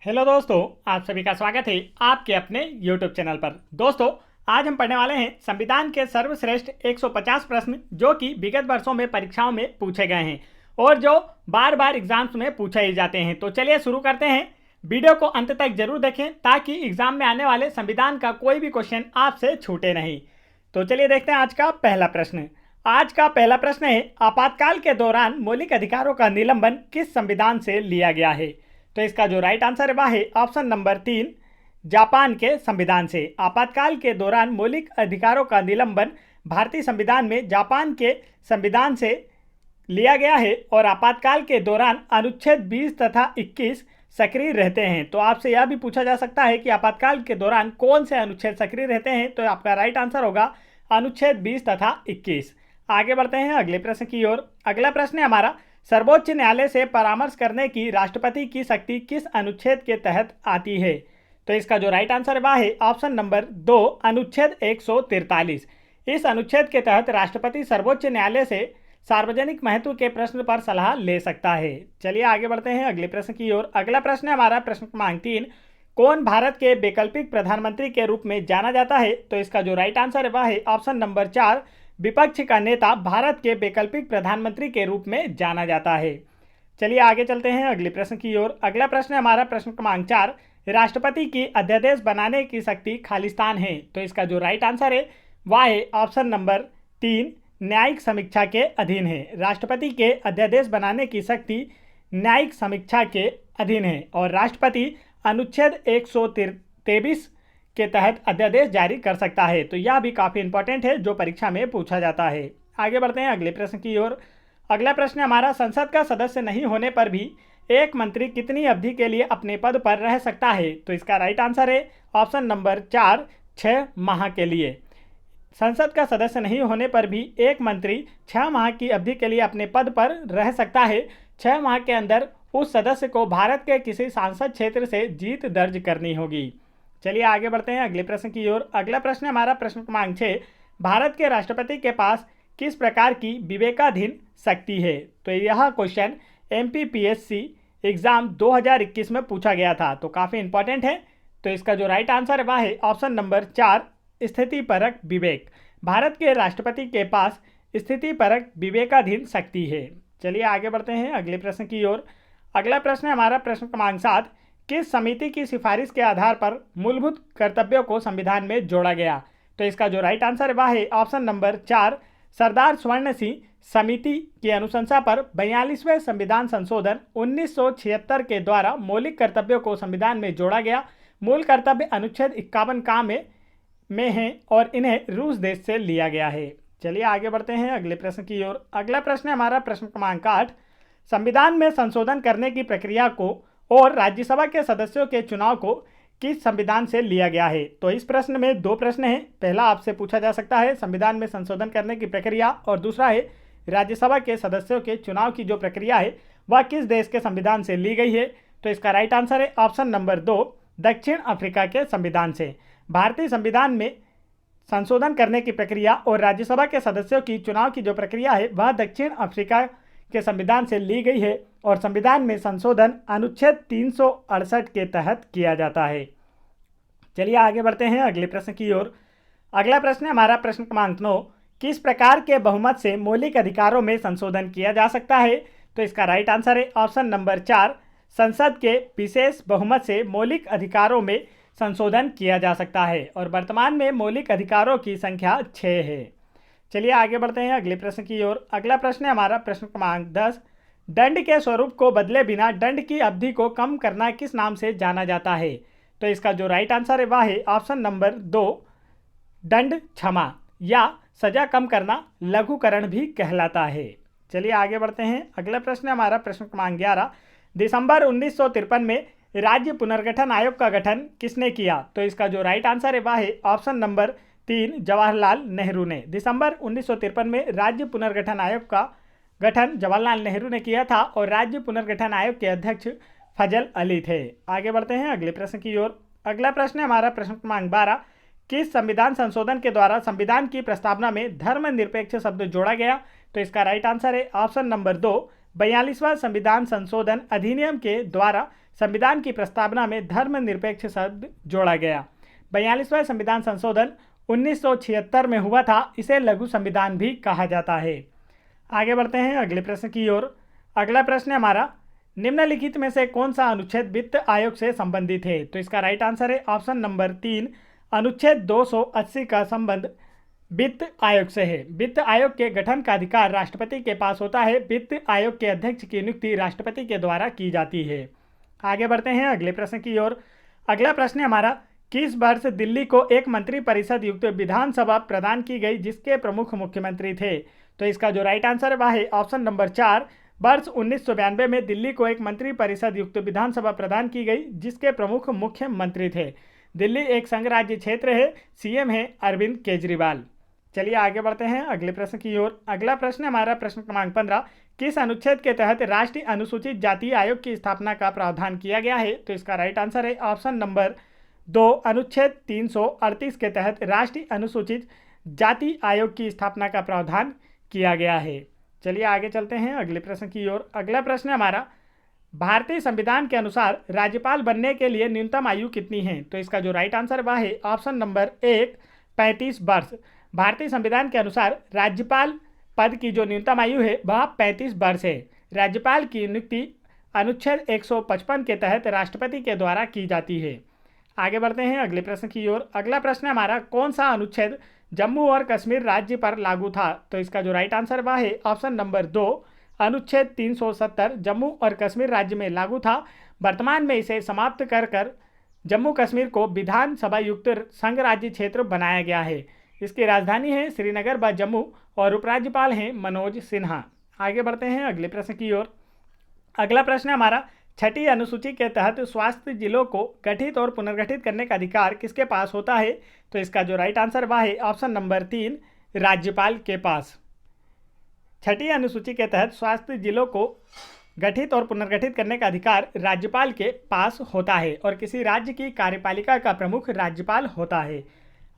Hello दोस्तों, आप सभी का स्वागत है आपके अपने YouTube चैनल पर। दोस्तों, आज हम पढ़ने वाले हैं संविधान के सर्वश्रेष्ठ 150 प्रश्न जो कि विगत वर्षों में परीक्षाओं में पूछे गए हैं और जो बार बार एग्जाम्स में पूछे ही जाते हैं। तो चलिए शुरू करते हैं। वीडियो को अंत तक जरूर देखें ताकि एग्जाम में आने वाले संविधान का कोई भी क्वेश्चन आपसे छूटे नहीं। तो चलिए देखते हैं आज का पहला प्रश्न। आज का पहला प्रश्न है, आपातकाल के दौरान मौलिक अधिकारों का निलंबन किस संविधान से लिया गया है? तो इसका जो राइट आंसर है वह है ऑप्शन नंबर 3, जापान के संविधान से। आपातकाल के दौरान मौलिक अधिकारों का निलंबन भारतीय संविधान में जापान के संविधान से लिया गया है और आपातकाल के दौरान अनुच्छेद 20 तथा 21 सक्रिय रहते हैं। तो आपसे यह भी पूछा जा सकता है कि आपातकाल के दौरान कौन से अनुच्छेद सक्रिय रहते हैं? तो आपका राइट आंसर होगा अनुच्छेद 20 तथा 21। आगे बढ़ते हैं अगले प्रश्न की ओर। अगला प्रश्न है हमारा, सर्वोच्च न्यायालय से परामर्श करने की राष्ट्रपति की शक्ति किस अनुच्छेद के तहत आती है? तो इसका जो राइट आंसर है वह है ऑप्शन नंबर 2, अनुच्छेद 143। इस अनुच्छेद के तहत राष्ट्रपति सर्वोच्च न्यायालय से सार्वजनिक महत्व के प्रश्न पर सलाह ले सकता है। चलिए आगे बढ़ते हैं अगले प्रश्न की ओर। अगला प्रश्न है हमारा प्रश्न क्रमांक 3, कौन भारत के वैकल्पिक प्रधानमंत्री के रूप में जाना जाता है? तो इसका जो राइट आंसर है वह है ऑप्शन नंबर 4, विपक्ष का नेता भारत के वैकल्पिक प्रधानमंत्री के रूप में जाना जाता है। चलिए आगे चलते हैं अगले प्रश्न की ओर। अगला प्रश्न है हमारा प्रश्न क्रमांक 4, राष्ट्रपति की अध्यादेश बनाने की शक्ति खालिस्तान है। तो इसका जो राइट आंसर है वह है ऑप्शन नंबर 3, न्यायिक समीक्षा के अधीन है। राष्ट्रपति के अध्यादेश बनाने की शक्ति न्यायिक समीक्षा के अधीन है और राष्ट्रपति अनुच्छेद 123 के तहत अध्यादेश जारी कर सकता है। तो यह भी काफ़ी इंपॉर्टेंट है जो परीक्षा में पूछा जाता है। आगे बढ़ते हैं अगले प्रश्न की ओर। अगला प्रश्न हमारा, संसद का सदस्य नहीं होने पर भी एक मंत्री कितनी अवधि के लिए अपने पद पर रह सकता है? तो इसका राइट आंसर है ऑप्शन नंबर 4, 6 माह के लिए। संसद का सदस्य नहीं होने पर भी एक मंत्री 6 माह की अवधि के लिए अपने पद पर रह सकता है। 6 माह के अंदर उस सदस्य को भारत के किसी सांसद क्षेत्र से जीत दर्ज करनी होगी। चलिए आगे बढ़ते हैं अगले प्रश्न की ओर। अगला प्रश्न हमारा प्रश्न क्रमांक 6, भारत के राष्ट्रपति के पास किस प्रकार की विवेकाधीन शक्ति है? तो यह क्वेश्चन MPPSC एग्जाम 2021 में पूछा गया था, तो काफ़ी इंपॉर्टेंट है। तो इसका जो राइट आंसर है वह है ऑप्शन नंबर 4, स्थितिपरक विवेक। भारत के राष्ट्रपति के पास स्थितिपरक विवेकाधीन शक्ति है। चलिए आगे बढ़ते हैं अगले प्रश्न की ओर। अगला प्रश्न है हमारा प्रश्न क्रमांक 7, किस समिति की सिफारिश के आधार पर मूलभूत कर्तव्यों को संविधान में जोड़ा गया? तो इसका जो राइट आंसर है वह है ऑप्शन नंबर 4, सरदार स्वर्ण सिंह समिति की अनुशंसा पर 42वें संविधान संशोधन 1976 के द्वारा मौलिक कर्तव्यों को संविधान में जोड़ा गया। मूल कर्तव्य अनुच्छेद 51 का में हैं और इन्हें रूस देश से लिया गया है। चलिए आगे बढ़ते हैं अगले प्रश्न की ओर। अगला प्रश्न है हमारा प्रश्न क्रमांक 8, संविधान में संशोधन करने की प्रक्रिया को और राज्यसभा के सदस्यों के चुनाव को किस संविधान से लिया गया है? तो इस प्रश्न में 2 प्रश्न हैं। पहला आपसे पूछा जा सकता है संविधान में संशोधन करने की प्रक्रिया, और दूसरा है राज्यसभा के सदस्यों के चुनाव की जो प्रक्रिया है वह किस देश के संविधान से ली गई है? तो इसका राइट आंसर है ऑप्शन नंबर 2, दक्षिण अफ्रीका के संविधान से। भारतीय संविधान में संशोधन करने की प्रक्रिया और राज्यसभा के सदस्यों की चुनाव की जो प्रक्रिया है वह दक्षिण अफ्रीका के संविधान से ली गई है और संविधान में संशोधन अनुच्छेद 368 के तहत किया जाता है। चलिए आगे बढ़ते हैं अगले प्रश्न की ओर। अगला प्रश्न है हमारा प्रश्न क्रमांक 9, किस प्रकार के बहुमत से मौलिक अधिकारों में संशोधन किया जा सकता है? तो इसका राइट आंसर है ऑप्शन नंबर 4, संसद के विशेष बहुमत से मौलिक अधिकारों में संशोधन किया जा सकता है और वर्तमान में मौलिक अधिकारों की संख्या 6 है। चलिए आगे बढ़ते हैं अगले प्रश्न की ओर। अगला प्रश्न है हमारा प्रश्न क्रमांक 10, दंड के स्वरूप को बदले बिना दंड की अवधि को कम करना किस नाम से जाना जाता है? तो इसका जो राइट आंसर है वह है ऑप्शन नंबर 2, दंड क्षमा या सजा कम करना लघुकरण भी कहलाता है। चलिए आगे बढ़ते हैं। अगला प्रश्न है हमारा प्रश्न क्रमांक 11, दिसंबर 1953 में राज्य पुनर्गठन आयोग का गठन किसने किया? तो इसका जो राइट आंसर है वह है ऑप्शन नंबर 3, जवाहरलाल नेहरू ने। दिसंबर 1953 में राज्य पुनर्गठन आयोग का गठन जवाहरलाल नेहरू ने किया था और राज्य पुनर्गठन आयोग के अध्यक्ष फजल अली थे। आगे बढ़ते हैं अगले प्रश्न की ओर। अगला प्रश्न है हमारा प्रश्न क्रमांक 12, किस संविधान संशोधन के द्वारा संविधान की प्रस्तावना में धर्मनिरपेक्ष शब्द जोड़ा गया? तो इसका राइट आंसर है ऑप्शन नंबर 2, 42वां संविधान संशोधन अधिनियम के द्वारा संविधान की प्रस्तावना में धर्मनिरपेक्ष शब्द जोड़ा गया? 42वां संविधान संशोधन 1976 में हुआ था, इसे लघु संविधान भी कहा जाता है। आगे बढ़ते हैं अगले प्रश्न की ओर। अगला प्रश्न है हमारा, निम्नलिखित में से कौन सा अनुच्छेद वित्त आयोग से संबंधित है? तो इसका राइट आंसर है ऑप्शन नंबर 3, अनुच्छेद 280 का संबंध वित्त आयोग से है। वित्त आयोग के गठन का अधिकार राष्ट्रपति के पास होता है। वित्त आयोग के अध्यक्ष की नियुक्ति राष्ट्रपति के द्वारा की जाती है। आगे बढ़ते हैं अगले प्रश्न की ओर। अगला प्रश्न है हमारा, किस वर्ष दिल्ली को एक मंत्री परिषद युक्त विधानसभा प्रदान की गई जिसके प्रमुख मुख्यमंत्री थे? तो इसका जो राइट आंसर है वह है ऑप्शन नंबर 4, वर्ष 1992 में दिल्ली को एक मंत्री परिषद युक्त विधानसभा प्रदान की गई जिसके प्रमुख मुख्यमंत्री थे। दिल्ली एक संघ राज्य क्षेत्र है, सीएम है अरविंद केजरीवाल। चलिए आगे बढ़ते हैं अगले प्रश्न की ओर। अगला प्रश्न हमारा प्रश्न क्रमांक 15, किस अनुच्छेद के तहत राष्ट्रीय अनुसूचित जाति आयोग की स्थापना का प्रावधान किया गया है? तो इसका राइट आंसर है ऑप्शन नंबर 2, अनुच्छेद 338 के तहत राष्ट्रीय अनुसूचित जाति आयोग की स्थापना का प्रावधान किया गया है। चलिए आगे चलते हैं अगले प्रश्न की ओर। अगला प्रश्न हमारा, भारतीय संविधान के अनुसार राज्यपाल बनने के लिए न्यूनतम आयु कितनी है? तो इसका जो राइट आंसर वह है ऑप्शन नंबर 1, 35 वर्ष। भारतीय संविधान के अनुसार राज्यपाल पद की जो न्यूनतम आयु है वह 35 वर्ष है। राज्यपाल की नियुक्ति अनुच्छेद 155 के तहत राष्ट्रपति के द्वारा की जाती है। आगे बढ़ते हैं अगले प्रश्न की ओर। अगला प्रश्न हमारा, कौन सा अनुच्छेद जम्मू और कश्मीर राज्य पर लागू था? तो इसका जो राइट आंसर वह है ऑप्शन नंबर 2, अनुच्छेद 370 जम्मू और कश्मीर राज्य में लागू था। वर्तमान में इसे समाप्त कर जम्मू कश्मीर को विधानसभा युक्त संघ राज्य क्षेत्र बनाया गया है। इसकी राजधानी है श्रीनगर व जम्मू और उपराज्यपाल हैं मनोज सिन्हा। आगे बढ़ते हैं अगले प्रश्न की ओर। अगला प्रश्न हमारा, छठी अनुसूची के तहत स्वास्थ्य जिलों को गठित और पुनर्गठित करने का अधिकार किसके पास होता है? तो इसका जो राइट आंसर वह है ऑप्शन नंबर 3, राज्यपाल के पास। छठी अनुसूची के तहत स्वास्थ्य जिलों को गठित और पुनर्गठित करने का अधिकार राज्यपाल के पास होता है और किसी राज्य की कार्यपालिका का प्रमुख राज्यपाल होता है।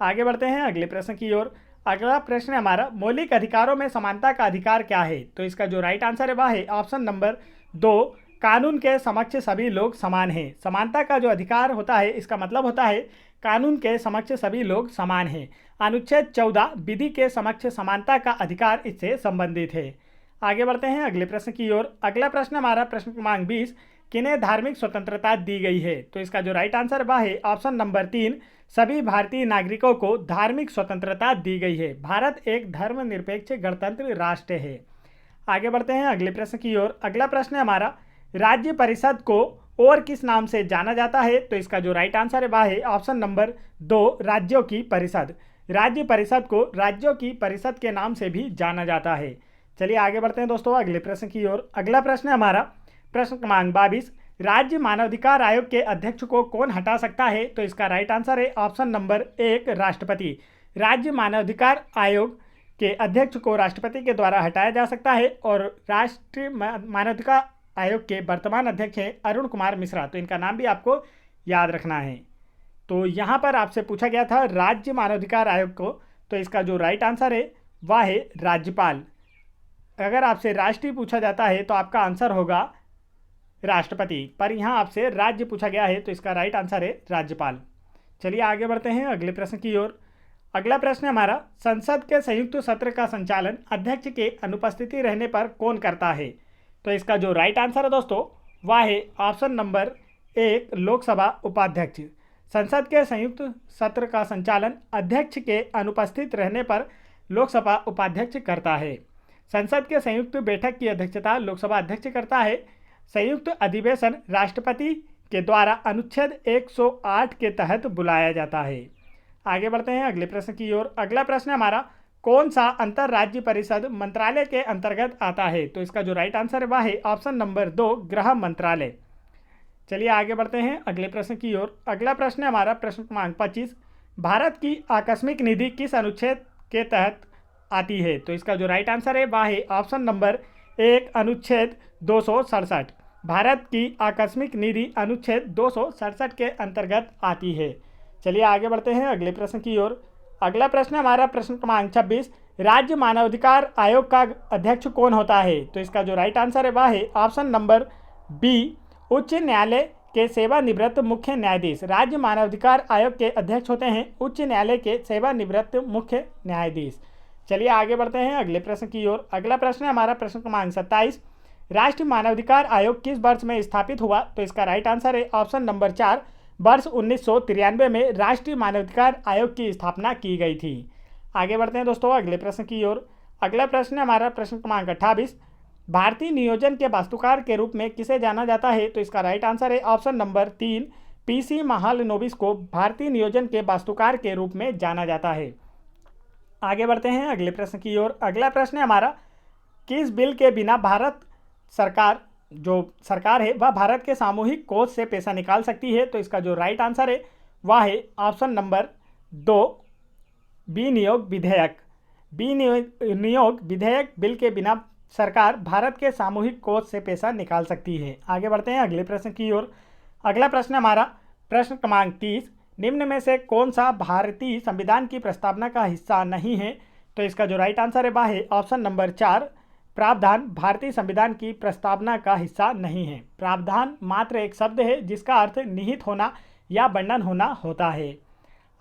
आगे बढ़ते हैं अगले प्रश्न की ओर। अगला प्रश्न हमारा, मौलिक अधिकारों में समानता का अधिकार क्या है? तो इसका जो राइट आंसर है वह है ऑप्शन नंबर 2, कानून के समक्ष सभी लोग समान हैं। समानता का जो अधिकार होता है इसका मतलब होता है कानून के समक्ष सभी लोग समान हैं। अनुच्छेद 14 विधि के समक्ष समानता का अधिकार इससे संबंधित है। आगे बढ़ते हैं अगले प्रश्न की ओर। अगला प्रश्न हमारा प्रश्न क्रमांक 20, किन्हें धार्मिक स्वतंत्रता दी गई है? तो इसका जो राइट आंसर वह है ऑप्शन नंबर 3, सभी भारतीय नागरिकों को धार्मिक स्वतंत्रता दी गई है। भारत एक धर्मनिरपेक्ष गणतंत्र राष्ट्र है। आगे बढ़ते हैं अगले प्रश्न की ओर। अगला प्रश्न है हमारा, राज्य परिषद को और किस नाम से जाना जाता है? तो इसका जो राइट आंसर है वह है ऑप्शन नंबर 2, राज्यों की परिषद। राज्य परिषद को राज्यों की परिषद के नाम से भी जाना जाता है। चलिए आगे बढ़ते हैं दोस्तों अगले प्रश्न की ओर। अगला प्रश्न है हमारा प्रश्न क्रमांक 22, राज्य मानवाधिकार आयोग के अध्यक्ष को कौन हटा सकता है? तो इसका राइट आंसर है ऑप्शन नंबर 1, राष्ट्रपति। राज्य मानवाधिकार आयोग के अध्यक्ष को राष्ट्रपति के द्वारा हटाया जा सकता है और राष्ट्रीय मानवाधिकार आयोग के वर्तमान अध्यक्ष हैं अरुण कुमार मिश्रा। तो इनका नाम भी आपको याद रखना है। तो यहाँ पर आपसे पूछा गया था राज्य मानवाधिकार आयोग को, तो इसका जो राइट आंसर है वह है राज्यपाल। अगर आपसे राष्ट्रीय पूछा जाता है तो आपका आंसर होगा राष्ट्रपति, पर यहाँ आपसे राज्य पूछा गया है तो इसका राइट आंसर है राज्यपाल। चलिए आगे बढ़ते हैं अगले प्रश्न की ओर। अगला प्रश्न हमारा, संसद के संयुक्त सत्र का संचालन अध्यक्ष के अनुपस्थिति रहने पर कौन करता है? तो इसका जो राइट आंसर है दोस्तों वह है ऑप्शन नंबर 1, लोकसभा उपाध्यक्ष। संसद के संयुक्त सत्र का संचालन अध्यक्ष के अनुपस्थित रहने पर लोकसभा उपाध्यक्ष करता है। संसद के संयुक्त बैठक की अध्यक्षता लोकसभा अध्यक्ष करता है। संयुक्त अधिवेशन राष्ट्रपति के द्वारा अनुच्छेद 108 के तहत बुलाया जाता है। आगे बढ़ते हैं अगले प्रश्न की ओर। अगला प्रश्न हमारा, कौन सा अंतर्राज्य परिषद मंत्रालय के अंतर्गत आता है? तो इसका जो राइट आंसर है वह है ऑप्शन नंबर 2, गृह मंत्रालय। चलिए आगे बढ़ते हैं अगले प्रश्न की ओर। अगला प्रश्न है हमारा प्रश्न क्रमांक 25, भारत की आकस्मिक निधि किस अनुच्छेद के तहत आती है? तो इसका जो राइट आंसर है वह है ऑप्शन नंबर 1, अनुच्छेद 267। भारत की आकस्मिक निधि अनुच्छेद 267 के अंतर्गत आती है। चलिए आगे बढ़ते हैं अगले प्रश्न की ओर। अगला प्रश्न हमारा प्रश्न क्रमांक 26, राज्य मानवाधिकार आयोग का अध्यक्ष कौन होता है? तो इसका जो राइट आंसर है वह है ऑप्शन नंबर बी, उच्च न्यायालय के सेवानिवृत्त मुख्य न्यायाधीश राज्य मानवाधिकार आयोग के अध्यक्ष होते हैं उच्च न्यायालय के सेवानिवृत्त मुख्य न्यायाधीश। चलिए आगे बढ़ते हैं अगले प्रश्न की ओर। अगला प्रश्न है हमारा प्रश्न क्रमांक 27। राष्ट्रीय मानवाधिकार आयोग किस वर्ष में स्थापित हुआ? तो इसका राइट आंसर है ऑप्शन नंबर 4, वर्ष 1993 में राष्ट्रीय मानवाधिकार आयोग की स्थापना की गई थी। आगे बढ़ते हैं दोस्तों अगले प्रश्न की ओर। अगला प्रश्न है हमारा प्रश्न क्रमांक 28। भारतीय नियोजन के वास्तुकार के रूप में किसे जाना जाता है? तो इसका राइट आंसर है ऑप्शन नंबर 3, पीसी महालनोबिस को भारतीय नियोजन के वास्तुकार के रूप में जाना जाता है। आगे बढ़ते हैं अगले प्रश्न की ओर। अगला प्रश्न है हमारा, किस बिल के बिना भारत सरकार है वह भारत के सामूहिक कोष से पैसा निकाल सकती है? तो इसका जो राइट आंसर है वह है ऑप्शन नंबर 2, विनियोग विधेयक। विनियोग विधेयक बिल के बिना सरकार भारत के सामूहिक कोष से पैसा निकाल सकती है। आगे बढ़ते हैं अगले प्रश्न की ओर। अगला प्रश्न हमारा प्रश्न क्रमांक 30। निम्न में से कौन सा भारतीय संविधान की प्रस्तावना का हिस्सा नहीं है? तो इसका जो राइट आंसर है वह है ऑप्शन नंबर 4, प्रावधान भारतीय संविधान की प्रस्तावना का हिस्सा नहीं है। प्रावधान मात्र एक शब्द है जिसका अर्थ निहित होना या वर्णन होना होता है।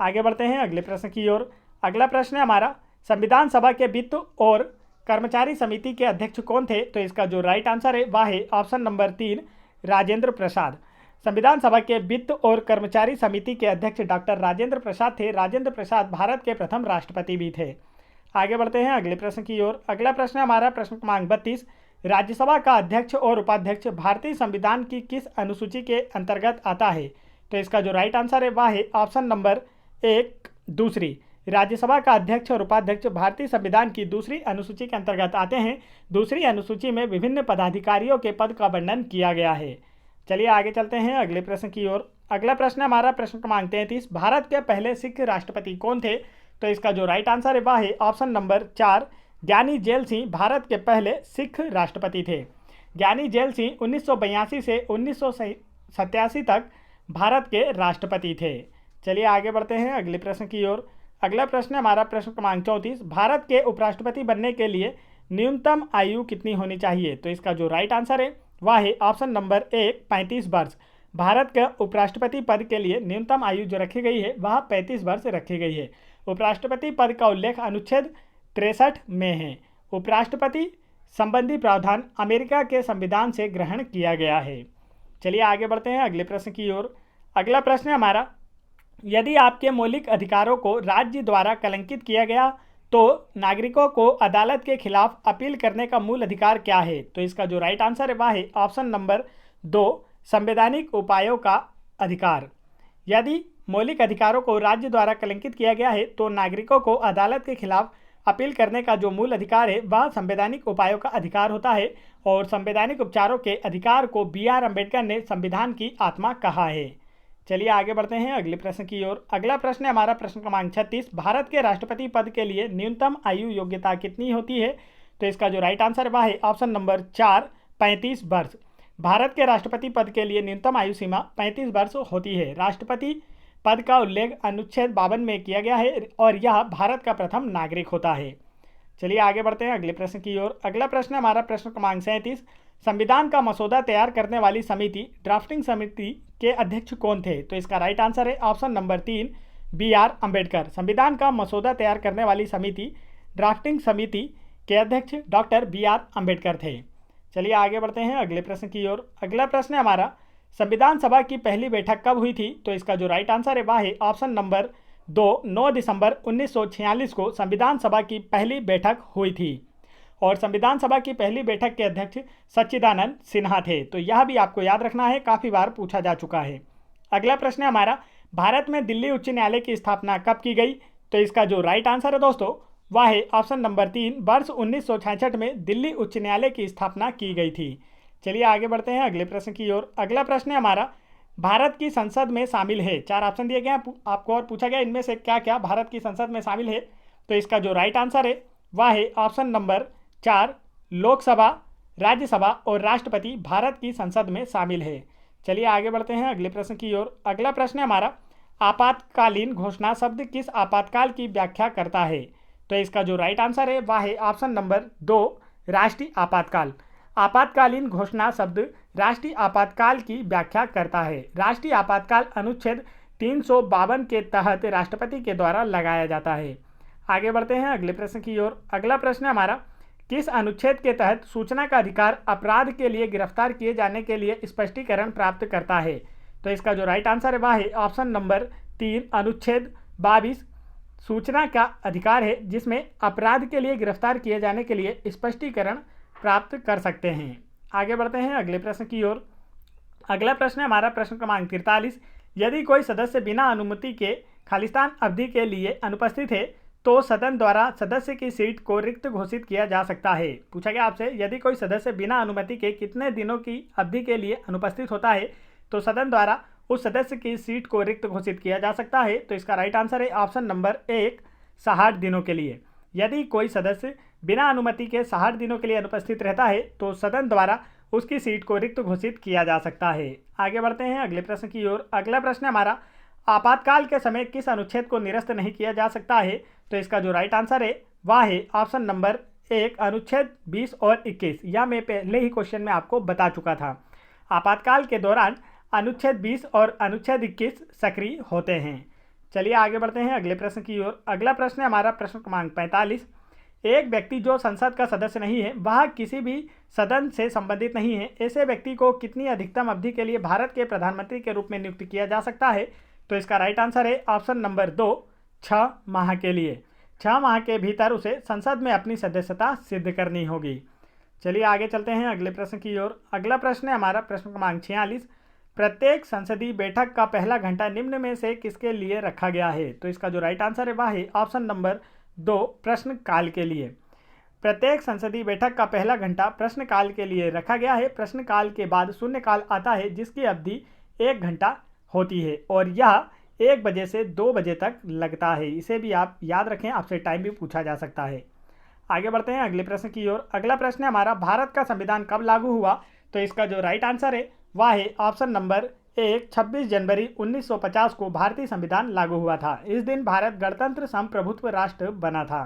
आगे बढ़ते हैं अगले प्रश्न की ओर। अगला प्रश्न है हमारा, संविधान सभा के वित्त और कर्मचारी समिति के अध्यक्ष कौन थे? तो इसका जो राइट आंसर है वह है ऑप्शन नंबर 3, राजेंद्र प्रसाद। संविधान सभा के वित्त और कर्मचारी समिति के अध्यक्ष डॉक्टर राजेंद्र प्रसाद थे। राजेंद्र प्रसाद भारत के प्रथम राष्ट्रपति भी थे। आगे बढ़ते हैं अगले प्रश्न की ओर। अगला प्रश्न है हमारा प्रश्न क्रमांक 32। राज्यसभा का अध्यक्ष और उपाध्यक्ष भारतीय संविधान की किस अनुसूची के अंतर्गत आता है? तो इसका जो राइट आंसर है वह है ऑप्शन नंबर 1, दूसरी। राज्यसभा का अध्यक्ष और उपाध्यक्ष भारतीय संविधान की दूसरी अनुसूची के अंतर्गत आते हैं। दूसरी अनुसूची में विभिन्न पदाधिकारियों के पद का वर्णन किया गया है। चलिए आगे चलते हैं अगले प्रश्न की ओर। अगला प्रश्न हमारा प्रश्न क्रमांक 33। भारत के पहले सिख राष्ट्रपति कौन थे? तो इसका जो राइट आंसर है वह है ऑप्शन नंबर 4, ज्ञानी जैल सिंह भारत के पहले सिख राष्ट्रपति थे। ज्ञानी जैल सिंह 1982 से 1987 तक भारत के राष्ट्रपति थे। चलिए आगे बढ़ते हैं अगले प्रश्न की ओर। अगला प्रश्न है हमारा प्रश्न क्रमांक 34। भारत के उपराष्ट्रपति बनने के लिए न्यूनतम आयु कितनी होनी चाहिए? तो इसका जो राइट आंसर है वह है ऑप्शन नंबर 1, 35 वर्ष। भारत के उपराष्ट्रपति पद के लिए न्यूनतम आयु जो रखी गई है वह 35 वर्ष रखी गई है। उपराष्ट्रपति पद का उल्लेख अनुच्छेद 63 में है। उपराष्ट्रपति संबंधी प्रावधान अमेरिका के संविधान से ग्रहण किया गया है। चलिए आगे बढ़ते हैं अगले प्रश्न की ओर। अगला प्रश्न है हमारा, यदि आपके मौलिक अधिकारों को राज्य द्वारा कलंकित किया गया तो नागरिकों को अदालत के खिलाफ अपील करने का मूल अधिकार क्या है? तो इसका जो राइट आंसर है वह है ऑप्शन नंबर 2, संवैधानिक उपायों का अधिकार। यदि मौलिक अधिकारों को राज्य द्वारा कलंकित किया गया है तो नागरिकों को अदालत के खिलाफ अपील करने का जो मूल अधिकार है वह संवैधानिक उपायों का अधिकार होता है। और संवैधानिक उपचारों के अधिकार को BR अम्बेडकर ने संविधान की आत्मा कहा है। चलिए आगे बढ़ते हैं अगले प्रश्न की ओर। अगला प्रश्न है हमारा प्रश्न क्रमांक 36। भारत के राष्ट्रपति पद के लिए न्यूनतम आयु योग्यता कितनी होती है? तो इसका जो राइट आंसर वह है ऑप्शन नंबर 4, 35 वर्ष। भारत के राष्ट्रपति पद के लिए न्यूनतम आयु सीमा 35 वर्ष होती है। राष्ट्रपति पद का उल्लेख अनुच्छेद 52 में किया गया है और यह भारत का प्रथम नागरिक होता है। चलिए आगे बढ़ते हैं अगले प्रश्न की ओर। अगला प्रश्न है हमारा प्रश्न क्रमांक 37। संविधान का मसौदा तैयार करने वाली समिति ड्राफ्टिंग समिति के अध्यक्ष कौन थे? तो इसका राइट आंसर है ऑप्शन नंबर 3, BR अम्बेडकर। संविधान का मसौदा तैयार करने वाली समिति ड्राफ्टिंग समिति के अध्यक्ष डॉक्टर BR अम्बेडकर थे। चलिए आगे बढ़ते हैं अगले प्रश्न की ओर। अगला प्रश्न है हमारा, संविधान सभा की पहली बैठक कब हुई थी? तो इसका जो राइट आंसर है वह है ऑप्शन नंबर 2, 9 दिसंबर 1946 को संविधान सभा की पहली बैठक हुई थी। और संविधान सभा की पहली बैठक के अध्यक्ष सच्चिदानंद सिन्हा थे। तो यह भी आपको याद रखना है, काफ़ी बार पूछा जा चुका है। अगला प्रश्न है हमारा, भारत में दिल्ली उच्च न्यायालय की स्थापना कब की गई? तो इसका जो राइट आंसर है दोस्तों वह है ऑप्शन नंबर 3, वर्ष 1966 में दिल्ली उच्च न्यायालय की स्थापना की गई थी। चलिए आगे बढ़ते हैं अगले प्रश्न की ओर। अगला प्रश्न है हमारा, भारत की संसद में शामिल है। 4 ऑप्शन दिए गए हैं आपको और पूछा गया इनमें से क्या क्या भारत की संसद में शामिल है। तो इसका जो राइट आंसर है वह है ऑप्शन नंबर 4, लोकसभा, राज्यसभा और राष्ट्रपति भारत की संसद में शामिल है। चलिए आगे बढ़ते हैं अगले प्रश्न की ओर। अगला प्रश्न है हमारा, आपातकालीन घोषणा शब्द किस आपातकाल की व्याख्या करता है? तो इसका जो राइट आंसर है वह है ऑप्शन नंबर 2, राष्ट्रीय आपातकाल। आपातकालीन घोषणा शब्द राष्ट्रीय आपातकाल की व्याख्या करता है। राष्ट्रीय आपातकाल अनुच्छेद 352 के तहत राष्ट्रपति के द्वारा लगाया जाता है। आगे बढ़ते हैं अगले प्रश्न की ओर। अगला प्रश्न हमारा, किस अनुच्छेद के तहत सूचना का अधिकार अपराध के लिए गिरफ्तार किए जाने के लिए स्पष्टीकरण प्राप्त करता है? तो इसका जो राइट आंसर है वह है ऑप्शन नंबर 3, अनुच्छेद 22 सूचना का अधिकार है, जिसमें अपराध के लिए गिरफ्तार किए जाने के लिए स्पष्टीकरण प्राप्त कर सकते हैं। आगे बढ़ते हैं अगले प्रश्न की ओर। अगला प्रश्न हमारा प्रश्न क्रमांक 43, यदि कोई सदस्य बिना अनुमति के खालिस्तान अवधि के लिए अनुपस्थित है तो सदन द्वारा सदस्य की सीट को रिक्त घोषित किया जा सकता है। पूछा गया आपसे, यदि कोई सदस्य बिना अनुमति के कितने दिनों की अवधि के लिए अनुपस्थित होता है तो सदन द्वारा उस सदस्य की सीट को रिक्त घोषित किया जा सकता है। तो इसका राइट आंसर है ऑप्शन नंबर 1, 60 दिनों के लिए। यदि कोई सदस्य बिना अनुमति के 60 दिनों के लिए अनुपस्थित रहता है तो सदन द्वारा उसकी सीट को रिक्त घोषित किया जा सकता है। आगे बढ़ते हैं अगले प्रश्न की ओर। अगला प्रश्न हमारा, आपातकाल के समय किस अनुच्छेद को निरस्त नहीं किया जा सकता है? तो इसका जो राइट आंसर है वह है ऑप्शन नंबर 1, अनुच्छेद 20 और 21। यह मैं पहले ही क्वेश्चन में आपको बता चुका था। आपातकाल के दौरान अनुच्छेद 20 और अनुच्छेद 21 सक्रिय होते हैं। चलिए आगे बढ़ते हैं अगले प्रश्न की ओर। अगला प्रश्न है हमारा प्रश्न क्रमांक 45, एक व्यक्ति जो संसद का सदस्य नहीं है वह किसी भी सदन से संबंधित नहीं है, ऐसे व्यक्ति को कितनी अधिकतम अवधि के लिए भारत के प्रधानमंत्री के रूप में नियुक्त किया जा सकता है? तो इसका राइट आंसर है ऑप्शन नंबर 2, 6 माह के लिए। 6 माह के भीतर उसे संसद में अपनी सदस्यता सिद्ध करनी होगी। चलिए आगे चलते हैं अगले प्रश्न की ओर। अगला प्रश्न है हमारा प्रश्न क्रमांक 46, प्रत्येक संसदीय बैठक का पहला घंटा निम्न में से किसके लिए रखा गया है? तो इसका जो राइट आंसर है वह है ऑप्शन नंबर 2, प्रश्नकाल के लिए। प्रत्येक संसदीय बैठक का पहला घंटा प्रश्नकाल के लिए रखा गया है। प्रश्नकाल के बाद शून्यकाल आता है जिसकी अवधि 1 घंटा होती है और यह 1 बजे से 2 बजे तक लगता है। इसे भी आप याद रखें, आपसे टाइम भी पूछा जा सकता है। आगे बढ़ते हैं अगले प्रश्न की ओर। अगला प्रश्न है हमारा, भारत का संविधान कब लागू हुआ? तो इसका जो राइट आंसर है वह है ऑप्शन नंबर 1, 26 जनवरी 1950 को भारतीय संविधान लागू हुआ था। इस दिन भारत गणतंत्र संप्रभुत्व राष्ट्र बना था।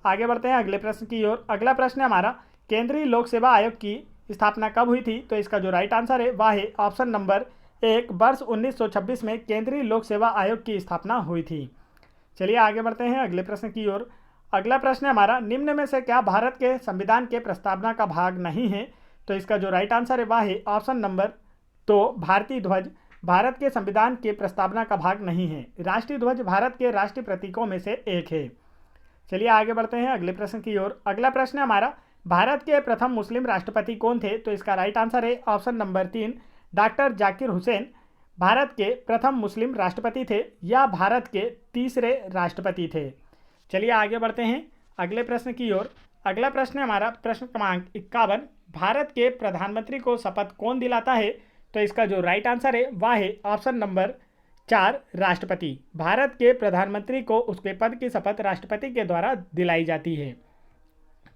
आगे बढ़ते हैं अगले प्रश्न की ओर। अगला प्रश्न है हमारा, केंद्रीय लोक सेवा आयोग की स्थापना कब हुई थी? तो इसका जो राइट आंसर है वह है ऑप्शन नंबर 1, वर्ष 1926 में केंद्रीय लोक सेवा आयोग की स्थापना हुई थी। चलिए आगे बढ़ते हैं अगले प्रश्न की ओर। अगला प्रश्न है हमारा, निम्न में से क्या भारत के संविधान के प्रस्तावना का भाग नहीं है? तो इसका जो राइट आंसर है वह है ऑप्शन नंबर 2, भारतीय ध्वज भारत के संविधान के प्रस्तावना का भाग नहीं है। राष्ट्रीय ध्वज भारत के राष्ट्रीय प्रतीकों में से एक है। चलिए आगे बढ़ते हैं अगले प्रश्न की ओर। अगला प्रश्न है हमारा, भारत के प्रथम मुस्लिम राष्ट्रपति कौन थे? तो इसका राइट आंसर है option number 3, doctor Zakir Hussain Bharat के प्रथम मुस्लिम राष्ट्रपति थे। यह भारत के तीसरे राष्ट्रपति थे। चलिए आगे बढ़ते हैं अगले प्रश्न की ओर। अगला प्रश्न है हमारा प्रश्न क्रमांक 51, भारत के प्रधानमंत्री को शपथ कौन दिलाता है? तो इसका जो राइट आंसर है वह है ऑप्शन नंबर 4, राष्ट्रपति। भारत के प्रधानमंत्री को उसके पद की शपथ राष्ट्रपति के द्वारा दिलाई जाती है।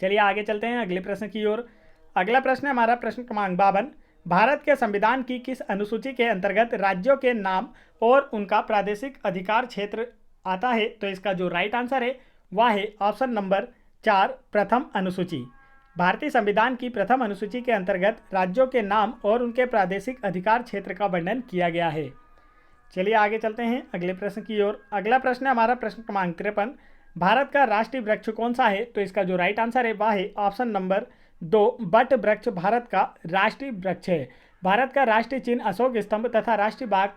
चलिए आगे चलते हैं अगले प्रश्न की ओर। अगला प्रश्न है हमारा प्रश्न क्रमांक 52, भारत के संविधान की किस अनुसूची के अंतर्गत राज्यों के नाम और उनका प्रादेशिक अधिकार क्षेत्र आता है? तो इसका जो राइट आंसर है वह है ऑप्शन नंबर 4, प्रथम अनुसूची। भारतीय संविधान की प्रथम अनुसूची के अंतर्गत राज्यों के नाम और उनके प्रादेशिक अधिकार क्षेत्र का वर्णन किया गया है। चलिए आगे चलते हैं अगले प्रश्न की ओर। अगला प्रश्न है हमारा प्रश्न क्रमांक 53, भारत का राष्ट्रीय वृक्ष कौन सा है? तो इसका जो राइट आंसर है वह है ऑप्शन नंबर 2, बट वृक्ष भारत का राष्ट्रीय वृक्ष है। भारत का राष्ट्रीय चिन्ह अशोक स्तंभ तथा राष्ट्रीय बाग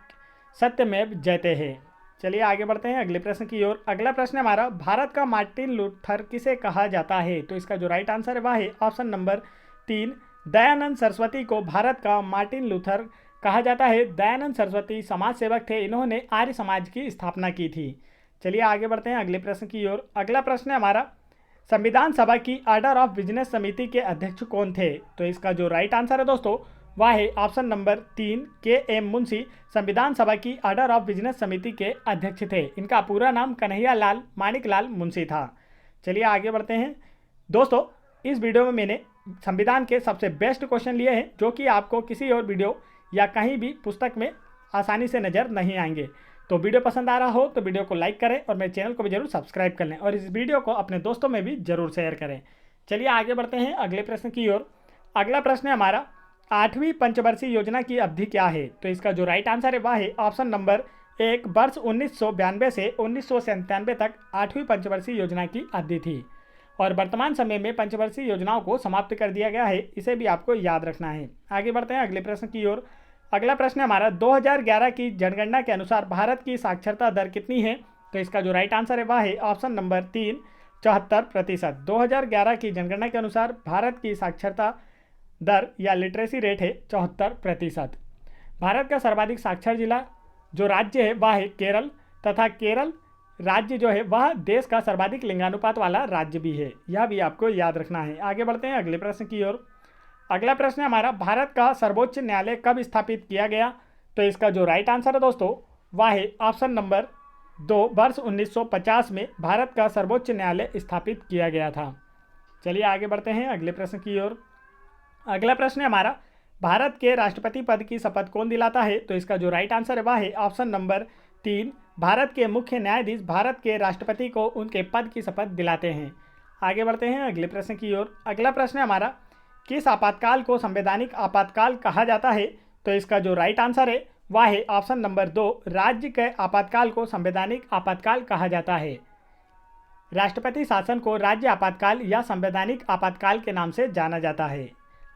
सत्यमेव जयते है। चलिए आगे बढ़ते हैं अगले प्रश्न की ओर। अगला प्रश्न है हमारा, भारत का मार्टिन लूथर किसे कहा जाता है? तो इसका जो राइट आंसर है वह है ऑप्शन नंबर 3, दयानंद सरस्वती को भारत का मार्टिन लूथर कहा जाता है। दयानंद सरस्वती समाज सेवक थे, इन्होंने आर्य समाज की स्थापना की थी। चलिए आगे बढ़ते हैं अगले प्रश्न की ओर। अगला प्रश्न है हमारा, संविधान सभा की ऑर्डर ऑफ बिजनेस समिति के अध्यक्ष कौन थे? तो इसका जो राइट आंसर है दोस्तों वह है ऑप्शन नंबर 3, के.एम. मुंशी संविधान सभा की ऑर्डर ऑफ बिजनेस समिति के अध्यक्ष थे। इनका पूरा नाम कन्हैया लाल मानिक लाल मुंशी था। चलिए आगे बढ़ते हैं दोस्तों। इस वीडियो में मैंने संविधान के सबसे बेस्ट क्वेश्चन लिए हैं जो कि आपको किसी और वीडियो या कहीं भी पुस्तक में आसानी से नज़र नहीं आएंगे। तो वीडियो पसंद आ रहा हो तो वीडियो को लाइक करें और मेरे चैनल को भी जरूर सब्सक्राइब कर लें और इस वीडियो को अपने दोस्तों में भी जरूर शेयर करें। चलिए आगे बढ़ते हैं अगले प्रश्न की ओर। अगला प्रश्न है हमारा, 8वीं पंचवर्षीय योजना की अवधि क्या है? तो इसका जो राइट आंसर है वह है ऑप्शन नंबर 1, वर्ष 1992 से 1997 तक 8वीं पंचवर्षीय योजना की अवधि थी। और वर्तमान समय में पंचवर्षीय योजनाओं को समाप्त कर दिया गया है, इसे भी आपको याद रखना है। आगे बढ़ते हैं अगले प्रश्न की ओर। अगला प्रश्न है हमारा, 2011 की जनगणना के अनुसार भारत की साक्षरता दर कितनी है? तो इसका जो राइट आंसर है वह है ऑप्शन नंबर 3, 74%। 2011 की जनगणना के अनुसार भारत की साक्षरता दर या लिटरेसी रेट है 74%। भारत का सर्वाधिक साक्षर जिला जो राज्य है वह है केरल, तथा केरल राज्य जो है वह देश का सर्वाधिक लिंगानुपात वाला राज्य भी है, यह भी आपको याद रखना है। आगे बढ़ते हैं अगले प्रश्न की ओर। अगला प्रश्न है हमारा, भारत का सर्वोच्च न्यायालय कब स्थापित किया गया? तो इसका जो राइट आंसर है दोस्तों वह है ऑप्शन नंबर 2, वर्ष 1950 में भारत का सर्वोच्च न्यायालय स्थापित किया गया था। चलिए आगे बढ़ते हैं अगले प्रश्न की ओर। अगला प्रश्न है हमारा, भारत के राष्ट्रपति पद की शपथ कौन दिलाता है? तो इसका जो राइट आंसर है वह है ऑप्शन नंबर 3, भारत के मुख्य न्यायाधीश भारत के राष्ट्रपति को उनके पद की शपथ दिलाते हैं। आगे बढ़ते हैं अगले प्रश्न की ओर। अगला प्रश्न है हमारा, किस आपातकाल को संवैधानिक आपातकाल कहा जाता है? तो इसका जो राइट आंसर है वह है ऑप्शन नंबर 2, राज्य के आपातकाल को संवैधानिक आपातकाल कहा जाता है। राष्ट्रपति शासन को राज्य आपातकाल या संवैधानिक आपातकाल के नाम से जाना जाता है।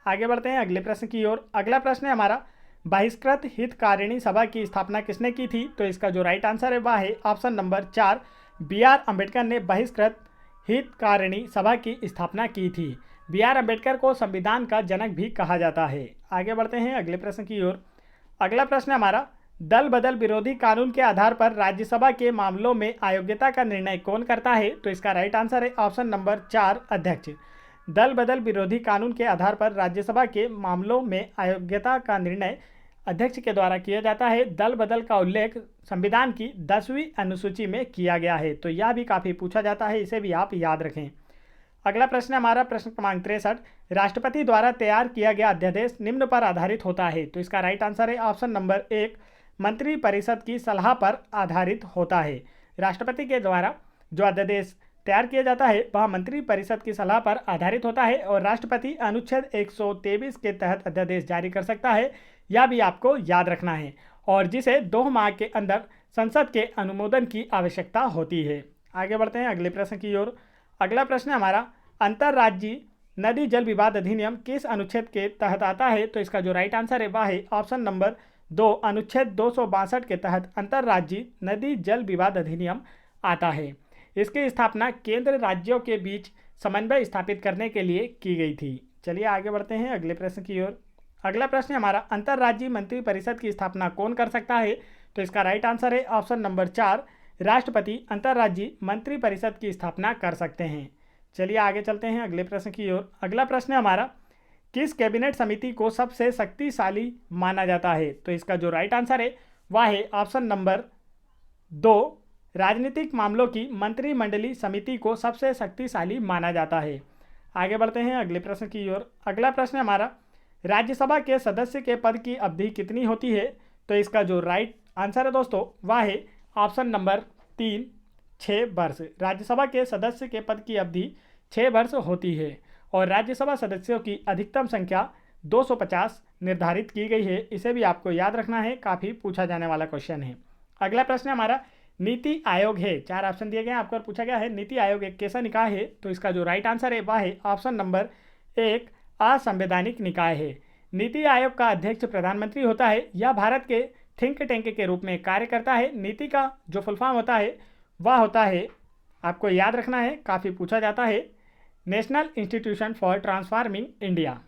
आगे बढ़ते हैं अगले प्रश्न की ओर। अगला प्रश्न है हमारा, बहिष्कृत हितकारिणी सभा की स्थापना किसने की थी? तो इसका जो राइट आंसर है वह है ऑप्शन नंबर 4, BR अम्बेडकर ने बहिष्कृत हितकारिणी सभा की स्थापना की थी। BR अम्बेडकर को संविधान का जनक भी कहा जाता है। आगे बढ़ते हैं अगले प्रश्न की ओर। अगला प्रश्न है हमारा, दल बदल विरोधी कानून के आधार पर राज्यसभा के मामलों में अयोग्यता का निर्णय कौन करता है? तो इसका राइट आंसर है ऑप्शन नंबर 4, अध्यक्ष। दल बदल विरोधी कानून के आधार पर राज्यसभा के मामलों में अयोग्यता का निर्णय अध्यक्ष के द्वारा किया जाता है। दल बदल का उल्लेख संविधान की 10वीं अनुसूची में किया गया है, तो यह भी काफ़ी पूछा जाता है, इसे भी आप याद रखें। अगला प्रश्न हमारा प्रश्न क्रमांक 63, राष्ट्रपति द्वारा तैयार किया गया अध्यादेश निम्न पर आधारित होता है? तो इसका राइट आंसर है ऑप्शन नंबर 1, मंत्रिपरिषद की सलाह पर आधारित होता है। राष्ट्रपति के द्वारा जो अध्यादेश तैयार किया जाता है वह मंत्रिपरिषद की सलाह पर आधारित होता है और राष्ट्रपति अनुच्छेद 123 के तहत अध्यादेश जारी कर सकता है, यह भी आपको याद रखना है, और जिसे 2 माह के अंदर संसद के अनुमोदन की आवश्यकता होती है। आगे बढ़ते हैं अगले प्रश्न की ओर। अगला प्रश्न है हमारा, अंतर्राज्यीय नदी जल विवाद अधिनियम किस अनुच्छेद के तहत आता है? तो इसका जो राइट आंसर है वह है ऑप्शन नंबर 2, अनुच्छेद 262 के तहत अंतर्राज्यीय नदी जल विवाद अधिनियम आता है। इसकी स्थापना केंद्र राज्यों के बीच समन्वय स्थापित करने के लिए की गई थी। चलिए आगे बढ़ते हैं अगले प्रश्न की ओर। अगला प्रश्न है हमारा, अंतर्राज्यीय मंत्रिपरिषद की स्थापना कौन कर सकता है? तो इसका राइट आंसर है ऑप्शन नंबर 4, राष्ट्रपति अंतर्राज्यीय मंत्रिपरिषद की स्थापना कर सकते हैं। चलिए आगे चलते हैं अगले प्रश्न की ओर। अगला प्रश्न है हमारा, किस कैबिनेट समिति को सबसे शक्तिशाली माना जाता है? तो इसका जो राइट आंसर है वह है ऑप्शन नंबर 2, राजनीतिक मामलों की मंत्रिमंडलीय समिति को सबसे शक्तिशाली माना जाता है। आगे बढ़ते हैं अगले प्रश्न की ओर। अगला प्रश्न है हमारा, राज्यसभा के सदस्य के पद की अवधि कितनी होती है? तो इसका जो राइट आंसर है दोस्तों वह है ऑप्शन नंबर 3, 6 वर्ष। राज्यसभा के सदस्य के पद की अवधि 6 वर्ष होती है और राज्यसभा सदस्यों की अधिकतम संख्या 250 निर्धारित की गई है, इसे भी आपको याद रखना है, काफ़ी पूछा जाने वाला क्वेश्चन है। अगला प्रश्न हमारा, नीति आयोग है, 4 ऑप्शन दिए गए हैं आपको और पूछा गया है नीति आयोग एक कैसा निकाय है? तो इसका जो राइट आंसर है वह है ऑप्शन नंबर 1, असंवैधानिक निकाय है। नीति आयोग का अध्यक्ष प्रधानमंत्री होता है। यह भारत के थिंक टैंक के रूप में कार्य करता है। नीति का जो फुल फॉर्म होता है वह होता है, आपको याद रखना है, काफ़ी पूछा जाता है, national institution for transforming India.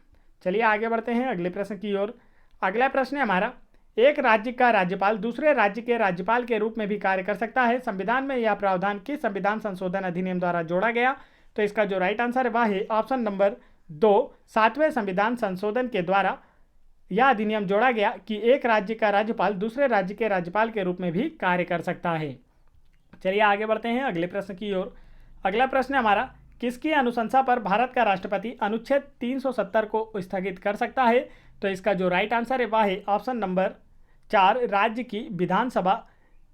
चलिए आगे बढ़ते हैं अगले प्रश्न की ओर। अगला प्रश्न है हमारा, एक राज्य का राज्यपाल दूसरे राज्य के राज्यपाल के रूप में भी कार्य कर सकता है। संविधान में यह प्रावधान किस संविधान संशोधन अधिनियम द्वारा जोड़ा गया? तो इसका जो राइट आंसर है वह है ऑप्शन नंबर 2, 7वें संविधान संशोधन के द्वारा यह अधिनियम जोड़ा गया कि एक राज्य का राज्यपाल दूसरे राज्य के राज्यपाल के रूप में भी कार्य कर सकता है। चलिए आगे बढ़ते हैं अगले प्रश्न की ओर। अगला प्रश्न है हमारा, किसकी अनुशंसा पर भारत का राष्ट्रपति अनुच्छेद 370 को स्थगित कर सकता है? तो इसका जो राइट आंसर है वह है ऑप्शन नंबर 4, राज्य की विधानसभा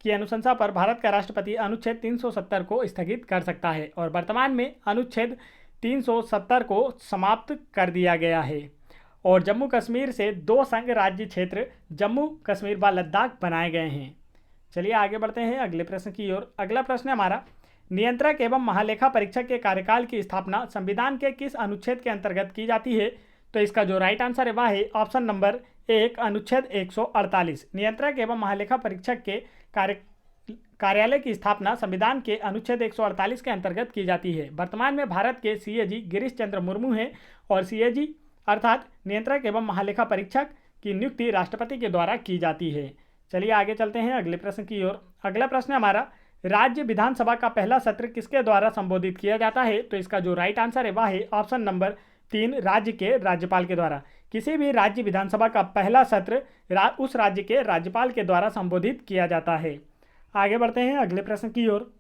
की अनुशंसा पर भारत का राष्ट्रपति अनुच्छेद 370 को स्थगित कर सकता है और वर्तमान में अनुच्छेद 370 को समाप्त कर दिया गया है। और जम्मू कश्मीर से 2 संघ राज्य क्षेत्र जम्मू कश्मीर व लद्दाख बनाए गए हैं। चलिए आगे बढ़ते हैं अगले प्रश्न की ओर। अगला प्रश्न है हमारा, नियंत्रक एवं महालेखा परीक्षक के कार्यकाल की स्थापना संविधान के किस अनुच्छेद के अंतर्गत की जाती है? तो इसका जो राइट आंसर है वह है ऑप्शन नंबर 1 अनुच्छेद 148। नियंत्रक एवं महालेखा परीक्षक के कार्यालय की स्थापना संविधान के अनुच्छेद 148 के अंतर्गत की जाती है। वर्तमान में भारत के सीएजी गिरीश चंद्र मुर्मू हैं और सीएजी अर्थात नियंत्रक एवं महालेखा परीक्षक की नियुक्ति राष्ट्रपति के द्वारा की जाती है। चलिए आगे चलते हैं अगले प्रश्न की ओर। अगला प्रश्न हमारा, राज्य विधानसभा का पहला सत्र किसके द्वारा संबोधित किया जाता है? तो इसका जो राइट आंसर है वह है ऑप्शन नंबर 3 राज्य के राज्यपाल के द्वारा। किसी भी राज्य विधानसभा का पहला सत्र उस राज्य के राज्यपाल के द्वारा संबोधित किया जाता है। आगे बढ़ते हैं अगले प्रश्न की ओर।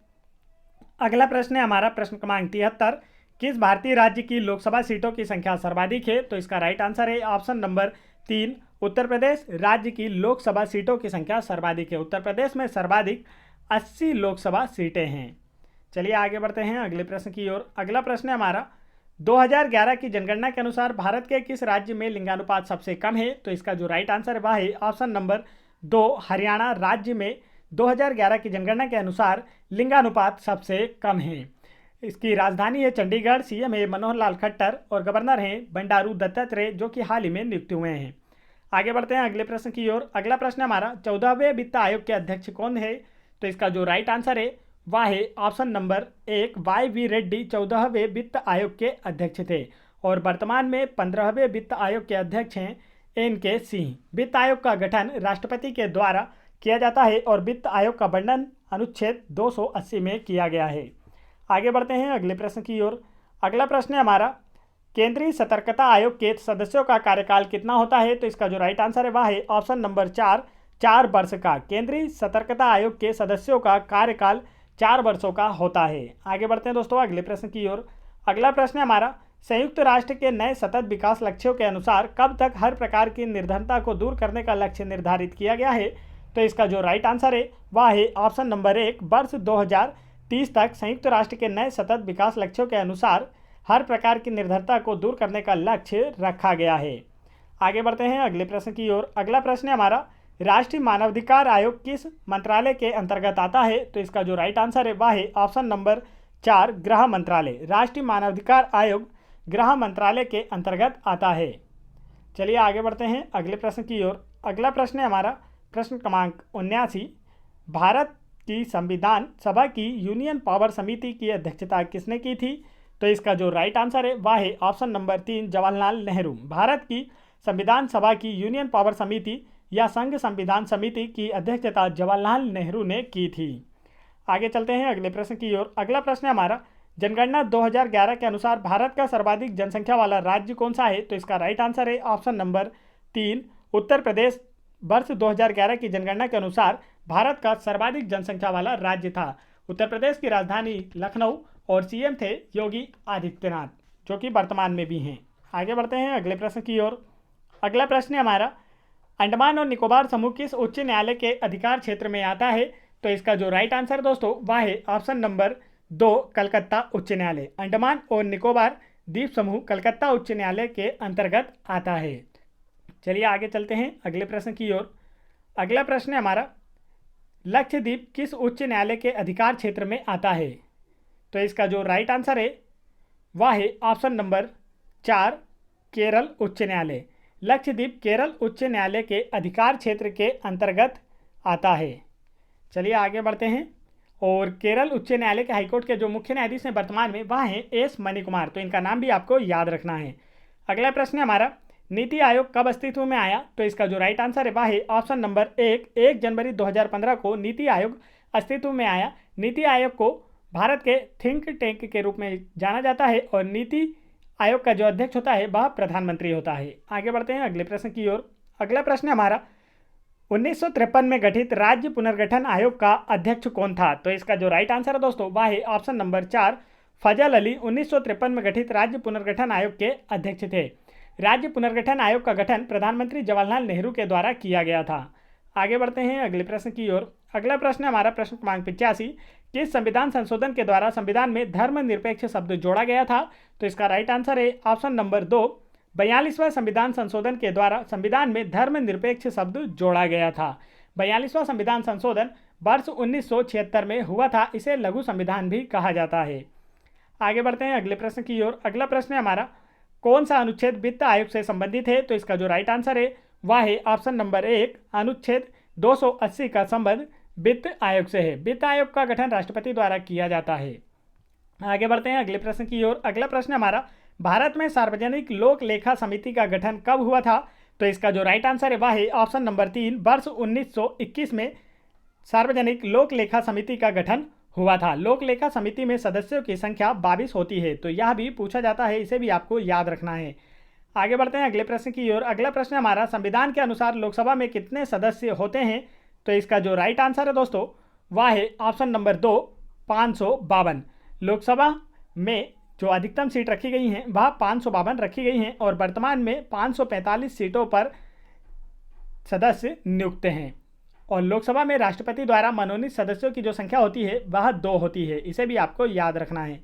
अगला प्रश्न है हमारा प्रश्न क्रमांक 73, किस भारतीय राज्य की लोकसभा सीटों की संख्या सर्वाधिक है? तो इसका राइट आंसर है ऑप्शन नंबर 3 उत्तर प्रदेश राज्य की लोकसभा सीटों की संख्या सर्वाधिक है। उत्तर प्रदेश में सर्वाधिक 80 लोकसभा सीटें हैं। चलिए आगे बढ़ते हैं अगले प्रश्न की ओर। अगला प्रश्न है हमारा, 2011 की जनगणना के अनुसार भारत के किस राज्य में लिंगानुपात सबसे कम है? तो इसका जो राइट आंसर है वह है ऑप्शन नंबर 2 हरियाणा राज्य में 2011 की जनगणना के अनुसार लिंगानुपात सबसे कम है। इसकी राजधानी है चंडीगढ़, सीएम है मनोहर लाल खट्टर और गवर्नर हैं बंडारू दत्तात्रेय जो कि हाल ही में नियुक्त हुए हैं। आगे बढ़ते हैं अगले प्रश्न की ओर। अगला प्रश्न हमारा, 14वें वित्त आयोग के अध्यक्ष कौन है? तो इसका जो राइट आंसर है वह है ऑप्शन नंबर 1 वाई रेड्डी 14वें वित्त आयोग के अध्यक्ष थे और वर्तमान में 15वें वित्त आयोग के अध्यक्ष हैं एन.के. सिंह। वित्त आयोग का गठन राष्ट्रपति के द्वारा किया जाता है और वित्त आयोग का वर्णन अनुच्छेद 280 में किया गया है। आगे बढ़ते हैं अगले प्रश्न की ओर। अगला प्रश्न है हमारा, केंद्रीय सतर्कता आयोग के सदस्यों का कार्यकाल कितना होता है? तो इसका जो राइट आंसर है वह है ऑप्शन नंबर 4 वर्ष का। केंद्रीय सतर्कता आयोग के सदस्यों का कार्यकाल 4 वर्षों का होता है। आगे बढ़ते हैं दोस्तों अगले प्रश्न की ओर। अगला प्रश्न है हमारा, संयुक्त राष्ट्र के नए सतत विकास लक्ष्यों के अनुसार कब तक हर प्रकार की निर्धनता को दूर करने का लक्ष्य निर्धारित किया गया है? तो इसका जो राइट आंसर है वह है ऑप्शन नंबर 1 वर्ष 2030 तक संयुक्त राष्ट्र के नए सतत विकास लक्ष्यों के अनुसार हर प्रकार की निर्धनता को दूर करने का लक्ष्य रखा गया है। आगे बढ़ते हैं अगले प्रश्न की ओर। अगला प्रश्न है हमारा, राष्ट्रीय मानवाधिकार आयोग किस मंत्रालय के अंतर्गत आता है? तो इसका जो राइट आंसर है वह है ऑप्शन नंबर 4 गृह मंत्रालय। राष्ट्रीय मानवाधिकार आयोग गृह मंत्रालय के अंतर्गत आता है। चलिए आगे बढ़ते हैं अगले प्रश्न की ओर। अगला प्रश्न है हमारा प्रश्न क्रमांक 79, भारत की संविधान सभा की यूनियन पावर समिति की अध्यक्षता किसने की थी? तो इसका जो राइट आंसर है वह है ऑप्शन नंबर 3 जवाहरलाल नेहरू। भारत की संविधान सभा की यूनियन पावर समिति या संघ संविधान समिति की अध्यक्षता जवाहरलाल नेहरू ने की थी। आगे चलते हैं अगले प्रश्न की ओर। अगला प्रश्न है हमारा, जनगणना 2011 के अनुसार भारत का सर्वाधिक जनसंख्या वाला राज्य कौन सा है? तो इसका राइट आंसर है ऑप्शन नंबर 3 उत्तर प्रदेश। वर्ष 2011 की जनगणना के अनुसार भारत का सर्वाधिक जनसंख्या वाला राज्य था। उत्तर प्रदेश की राजधानी लखनऊ और सीएम थे योगी आदित्यनाथ जो कि वर्तमान में भी हैं। आगे बढ़ते हैं अगले प्रश्न की ओर। अगला प्रश्न है हमारा, अंडमान और निकोबार समूह किस उच्च न्यायालय के अधिकार क्षेत्र में आता है? तो इसका जो राइट आंसर दोस्तों वह है ऑप्शन नंबर 2 कलकत्ता उच्च न्यायालय। अंडमान और निकोबार द्वीप समूह कलकत्ता उच्च न्यायालय के अंतर्गत आता है। चलिए आगे चलते हैं अगले प्रश्न की ओर। अगला प्रश्न है हमारा, लक्षद्वीप किस उच्च न्यायालय के अधिकार क्षेत्र में आता है? तो इसका जो राइट आंसर है वह है ऑप्शन नंबर 4 केरल उच्च न्यायालय। लक्षद्वीप केरल उच्च न्यायालय के अधिकार क्षेत्र के अंतर्गत आता है। चलिए आगे बढ़ते हैं। और केरल उच्च न्यायालय के हाईकोर्ट के जो मुख्य न्यायाधीश हैं वर्तमान में वह हैं एस मणिकुमार, तो इनका नाम भी आपको याद रखना है। अगला प्रश्न है हमारा, नीति आयोग कब अस्तित्व में आया? तो इसका जो राइट आंसर है वह है ऑप्शन नंबर 1 जनवरी 2015 को नीति आयोग अस्तित्व में आया। नीति आयोग को भारत के थिंक टैंक के रूप में जाना जाता है और नीति आयोग का जो अध्यक्ष होता है वह प्रधानमंत्री होता है। आगे बढ़ते हैं अगले प्रश्न की ओर। अगला प्रश्न है हमारा, 1953 में गठित राज्य पुनर्गठन आयोग का अध्यक्ष कौन था? तो इसका जो राइट आंसर है दोस्तों वह है ऑप्शन नंबर 4 फजल अली 1953 में गठित राज्य पुनर्गठन आयोग के अध्यक्ष थे। राज्य पुनर्गठन आयोग का गठन प्रधानमंत्री जवाहरलाल नेहरू के द्वारा किया गया था। आगे बढ़ते हैं अगले प्रश्न की ओर। अगला प्रश्न है हमारा प्रश्न क्रमांक 85, किस संविधान संशोधन के द्वारा संविधान में धर्मनिरपेक्ष शब्द जोड़ा गया था? तो इसका राइट आंसर है ऑप्शन नंबर 2 42वां संविधान संशोधन के द्वारा संविधान में धर्मनिरपेक्ष शब्द जोड़ा गया था। 42वां संविधान संशोधन वर्ष 1976 में हुआ था। इसे लघु संविधान भी कहा जाता है। आगे बढ़ते हैं अगले प्रश्न की ओर। अगला प्रश्न है हमारा, कौन सा अनुच्छेद वित्त आयोग से संबंधित है? तो इसका जो राइट आंसर है वह है ऑप्शन नंबर 1, अनुच्छेद 280 का संबंध वित्त आयोग से है। वित्त आयोग का गठन राष्ट्रपति द्वारा किया जाता है। आगे बढ़ते हैं अगले प्रश्न की ओर। अगला प्रश्न हमारा, भारत में सार्वजनिक लोक लेखा समिति का गठन कब हुआ था? तो इसका जो राइट आंसर है वह है ऑप्शन नंबर 3, वर्ष 1921 में सार्वजनिक लोक लेखा समिति का गठन हुआ था। लोक लेखा समिति में सदस्यों की संख्या 22 होती है। तो यह भी पूछा जाता है, इसे भी आपको याद रखना है। आगे बढ़ते हैं अगले प्रश्न की ओर। अगला प्रश्न हमारा, संविधान के अनुसार लोकसभा में कितने सदस्य होते हैं? तो इसका जो राइट आंसर है दोस्तों वह है ऑप्शन नंबर 2, 552। लोकसभा में जो अधिकतम सीट रखी गई हैं वह 552 रखी गई हैं और वर्तमान में 545 सीटों पर सदस्य नियुक्त हैं। और लोकसभा में राष्ट्रपति द्वारा मनोनीत सदस्यों की जो संख्या होती है वह 2 होती है। इसे भी आपको याद रखना है।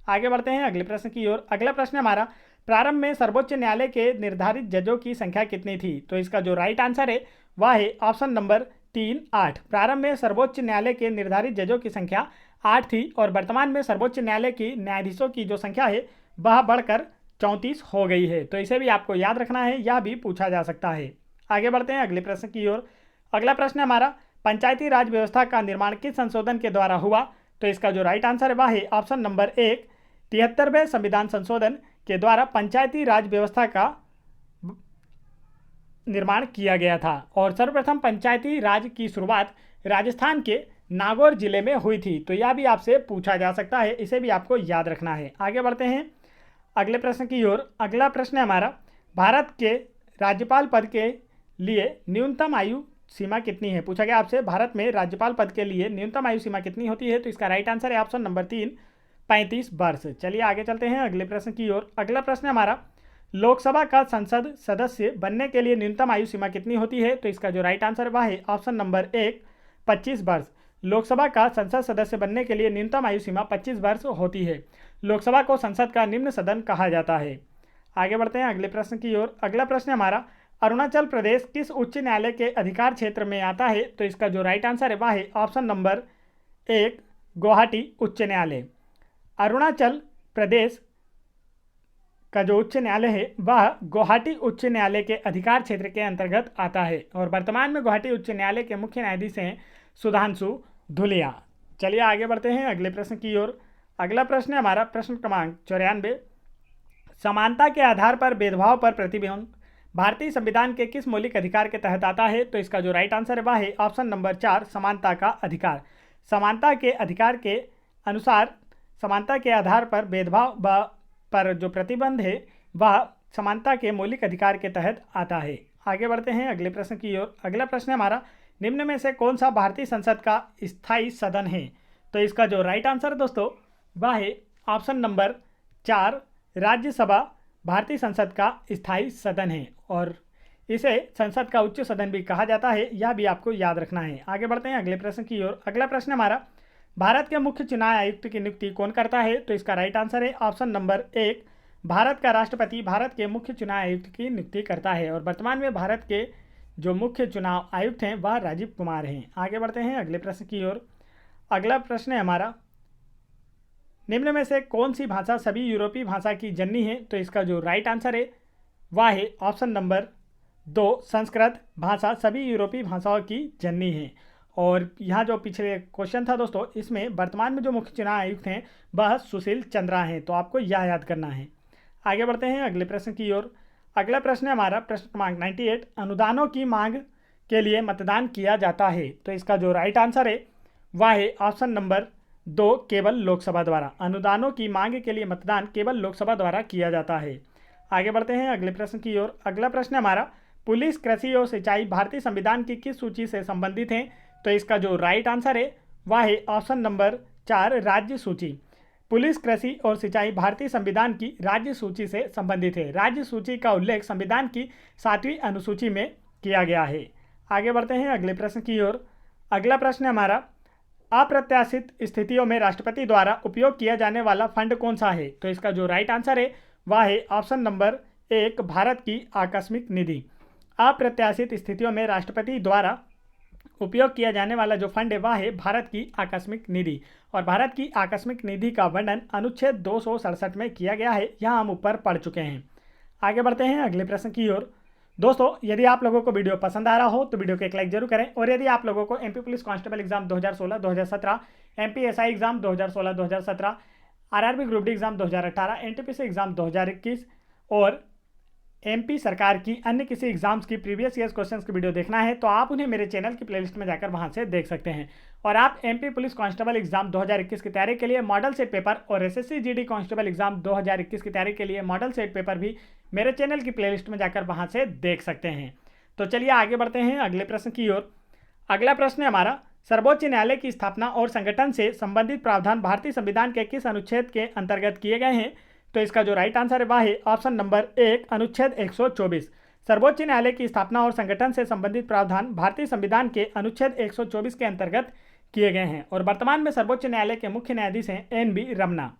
आगे बढ़ते हैं अगले प्रश्न की ओर। अगला प्रश्न हमारा, प्रारंभ में सर्वोच्च न्यायालय के निर्धारित जजों की संख्या कितनी थी? तो इसका जो राइट आंसर है वह है ऑप्शन नंबर 3, 8। प्रारंभ में सर्वोच्च न्यायालय के निर्धारित जजों की संख्या 8 थी और वर्तमान में सर्वोच्च न्यायालय की न्यायाधीशों की जो संख्या है वह बढ़कर 34 हो गई है। तो इसे भी आपको याद रखना है, यह भी पूछा जा सकता है। आगे बढ़ते हैं अगले प्रश्न की ओर। अगला प्रश्न हमारा, पंचायती राज व्यवस्था का निर्माण किस संशोधन के द्वारा हुआ? तो इसका जो राइट आंसर है वह है ऑप्शन नंबर 1, 73वें संविधान संशोधन के द्वारा पंचायती राज व्यवस्था का निर्माण किया गया था। और सर्वप्रथम पंचायती राज की शुरुआत राजस्थान के नागौर जिले में हुई थी। तो यह भी आपसे पूछा जा सकता है, इसे भी आपको याद रखना है। आगे बढ़ते हैं अगले प्रश्न की ओर। अगला प्रश्न है हमारा, भारत के राज्यपाल पद के लिए न्यूनतम आयु सीमा कितनी है? पूछा गया आपसे, भारत में राज्यपाल पद के लिए न्यूनतम आयु सीमा कितनी होती है? तो इसका राइट आंसर है ऑप्शन नंबर 3, 35 वर्ष। चलिए आगे चलते हैं अगले प्रश्न की ओर। अगला प्रश्न हमारा, लोकसभा का संसद सदस्य बनने के लिए न्यूनतम आयु सीमा कितनी होती है? तो इसका जो राइट आंसर वह है ऑप्शन नंबर 1, 25 वर्ष। लोकसभा का संसद सदस्य बनने के लिए न्यूनतम आयु सीमा 25 वर्ष होती है। लोकसभा को संसद का निम्न सदन कहा जाता है। आगे बढ़ते हैं अगले प्रश्न की ओर। अगला प्रश्न हमारा, अरुणाचल प्रदेश किस उच्च न्यायालय के अधिकार क्षेत्र में आता है? तो इसका जो राइट आंसर है वह है ऑप्शन नंबर 1, गुवाहाटी उच्च न्यायालय। अरुणाचल प्रदेश का जो उच्च न्यायालय है वह गुवाहाटी उच्च न्यायालय के अधिकार क्षेत्र के अंतर्गत आता है और वर्तमान में गुवाहाटी उच्च न्यायालय के मुख्य न्यायाधीश हैं सुधांशु धुलिया। चलिए आगे बढ़ते हैं अगले प्रश्न की ओर। अगला प्रश्न है हमारा प्रश्न क्रमांक 94, समानता के आधार पर भेदभाव पर प्रतिबंध भारतीय संविधान के किस मौलिक अधिकार के तहत आता है? तो इसका जो राइट आंसर है वह है ऑप्शन नंबर 4, समानता का अधिकार। समानता के अधिकार के अनुसार समानता के आधार पर भेदभाव पर जो प्रतिबंध है वह समानता के मौलिक अधिकार के तहत आता है। आगे बढ़ते हैं अगले प्रश्न की ओर। अगला प्रश्न है हमारा, निम्न में से कौन सा भारतीय संसद का स्थायी सदन है? तो इसका जो राइट आंसर है दोस्तों वह है ऑप्शन नंबर 4, राज्यसभा भारतीय संसद का स्थायी सदन है और इसे संसद का उच्च सदन भी कहा जाता है, यह भी आपको याद रखना है। आगे बढ़ते हैं अगले प्रश्न की ओर। अगला प्रश्न हमारा, भारत के मुख्य चुनाव आयुक्त की नियुक्ति कौन करता है? तो इसका राइट आंसर है ऑप्शन नंबर 1, भारत का राष्ट्रपति भारत के मुख्य चुनाव आयुक्त की नियुक्ति करता है और वर्तमान में भारत के जो मुख्य चुनाव आयुक्त हैं वह राजीव कुमार हैं। आगे बढ़ते हैं अगले प्रश्न की ओर। अगला प्रश्न है हमारा, निम्न में से कौन सी भाषा सभी यूरोपीय भाषा की जननी है? तो इसका जो राइट आंसर है वह है ऑप्शन नंबर 2, संस्कृत भाषा सभी यूरोपीय भाषाओं की जननी है। और यहाँ जो पिछले क्वेश्चन था दोस्तों, इसमें वर्तमान में जो मुख्य चुनाव आयुक्त हैं वह सुशील चंद्रा हैं, तो आपको यह याद करना है। आगे बढ़ते हैं अगले प्रश्न की ओर। अगला प्रश्न है हमारा प्रश्न क्रमांक 98, अनुदानों की मांग के लिए मतदान किया जाता है? तो इसका जो राइट आंसर है वह है ऑप्शन नंबर 2, केवल लोकसभा द्वारा। अनुदानों की मांग के लिए मतदान केवल लोकसभा द्वारा किया जाता है। आगे बढ़ते हैं अगले प्रश्न की ओर। अगला प्रश्न है हमारा, पुलिस, कृषि और सिंचाई भारतीय संविधान की किस सूची से संबंधित हैं? तो इसका जो राइट आंसर है वह है ऑप्शन नंबर 4, राज्य सूची। पुलिस, कृषि और सिंचाई भारतीय संविधान की राज्य सूची से संबंधित है। राज्य सूची का उल्लेख संविधान की 7वीं अनुसूची में किया गया है। आगे बढ़ते हैं अगले प्रश्न की ओर। अगला प्रश्न है हमारा, अप्रत्याशित स्थितियों में राष्ट्रपति द्वारा उपयोग किया जाने वाला फंड कौन सा है? तो इसका जो राइट आंसर है वह है ऑप्शन नंबर एक, भारत की आकस्मिक निधि। अप्रत्याशित स्थितियों में राष्ट्रपति द्वारा उपयोग किया जाने वाला जो फंड है वह है भारत की आकस्मिक निधि। और भारत की आकस्मिक निधि का वर्णन अनुच्छेद 267 में किया गया है, यह हम ऊपर पढ़ चुके हैं। आगे बढ़ते हैं अगले प्रश्न की ओर। दोस्तों, यदि आप लोगों को वीडियो पसंद आ रहा हो तो वीडियो को एक लाइक जरूर करें। और यदि आप लोगों को MP police constable exam 2016-2017, MP SI exam 2016-2017, RRB group D exam 2018, NTPC exam 2021 और एमपी सरकार की अन्य किसी एग्जाम्स की प्रीवियस ईयर्स क्वेश्चंस की वीडियो देखना है तो आप उन्हें मेरे चैनल की प्लेलिस्ट में जाकर वहां से देख सकते हैं। और आप एमपी पुलिस कांस्टेबल एग्जाम 2021 की तैयारी के लिए मॉडल सेट पेपर और एसएससी जीडी कांस्टेबल एग्जाम 2021 की तैयारी के लिए मॉडल सेट पेपर भी मेरे चैनल की प्लेलिस्ट में जाकर वहां से देख सकते हैं। तो चलिए आगे बढ़ते हैं अगले प्रश्न की ओर। अगला प्रश्न है हमारा, सर्वोच्च न्यायालय की स्थापना और संगठन से संबंधित प्रावधान भारतीय संविधान के किस अनुच्छेद के अंतर्गत किए गए हैं? तो इसका जो राइट आंसर है वह है ऑप्शन नंबर 1, अनुच्छेद 124। सर्वोच्च न्यायालय की स्थापना और संगठन से संबंधित प्रावधान भारतीय संविधान के अनुच्छेद 124 के अंतर्गत किए गए हैं। और वर्तमान में सर्वोच्च न्यायालय के मुख्य न्यायाधीश हैं एन.बी. रमन्ना।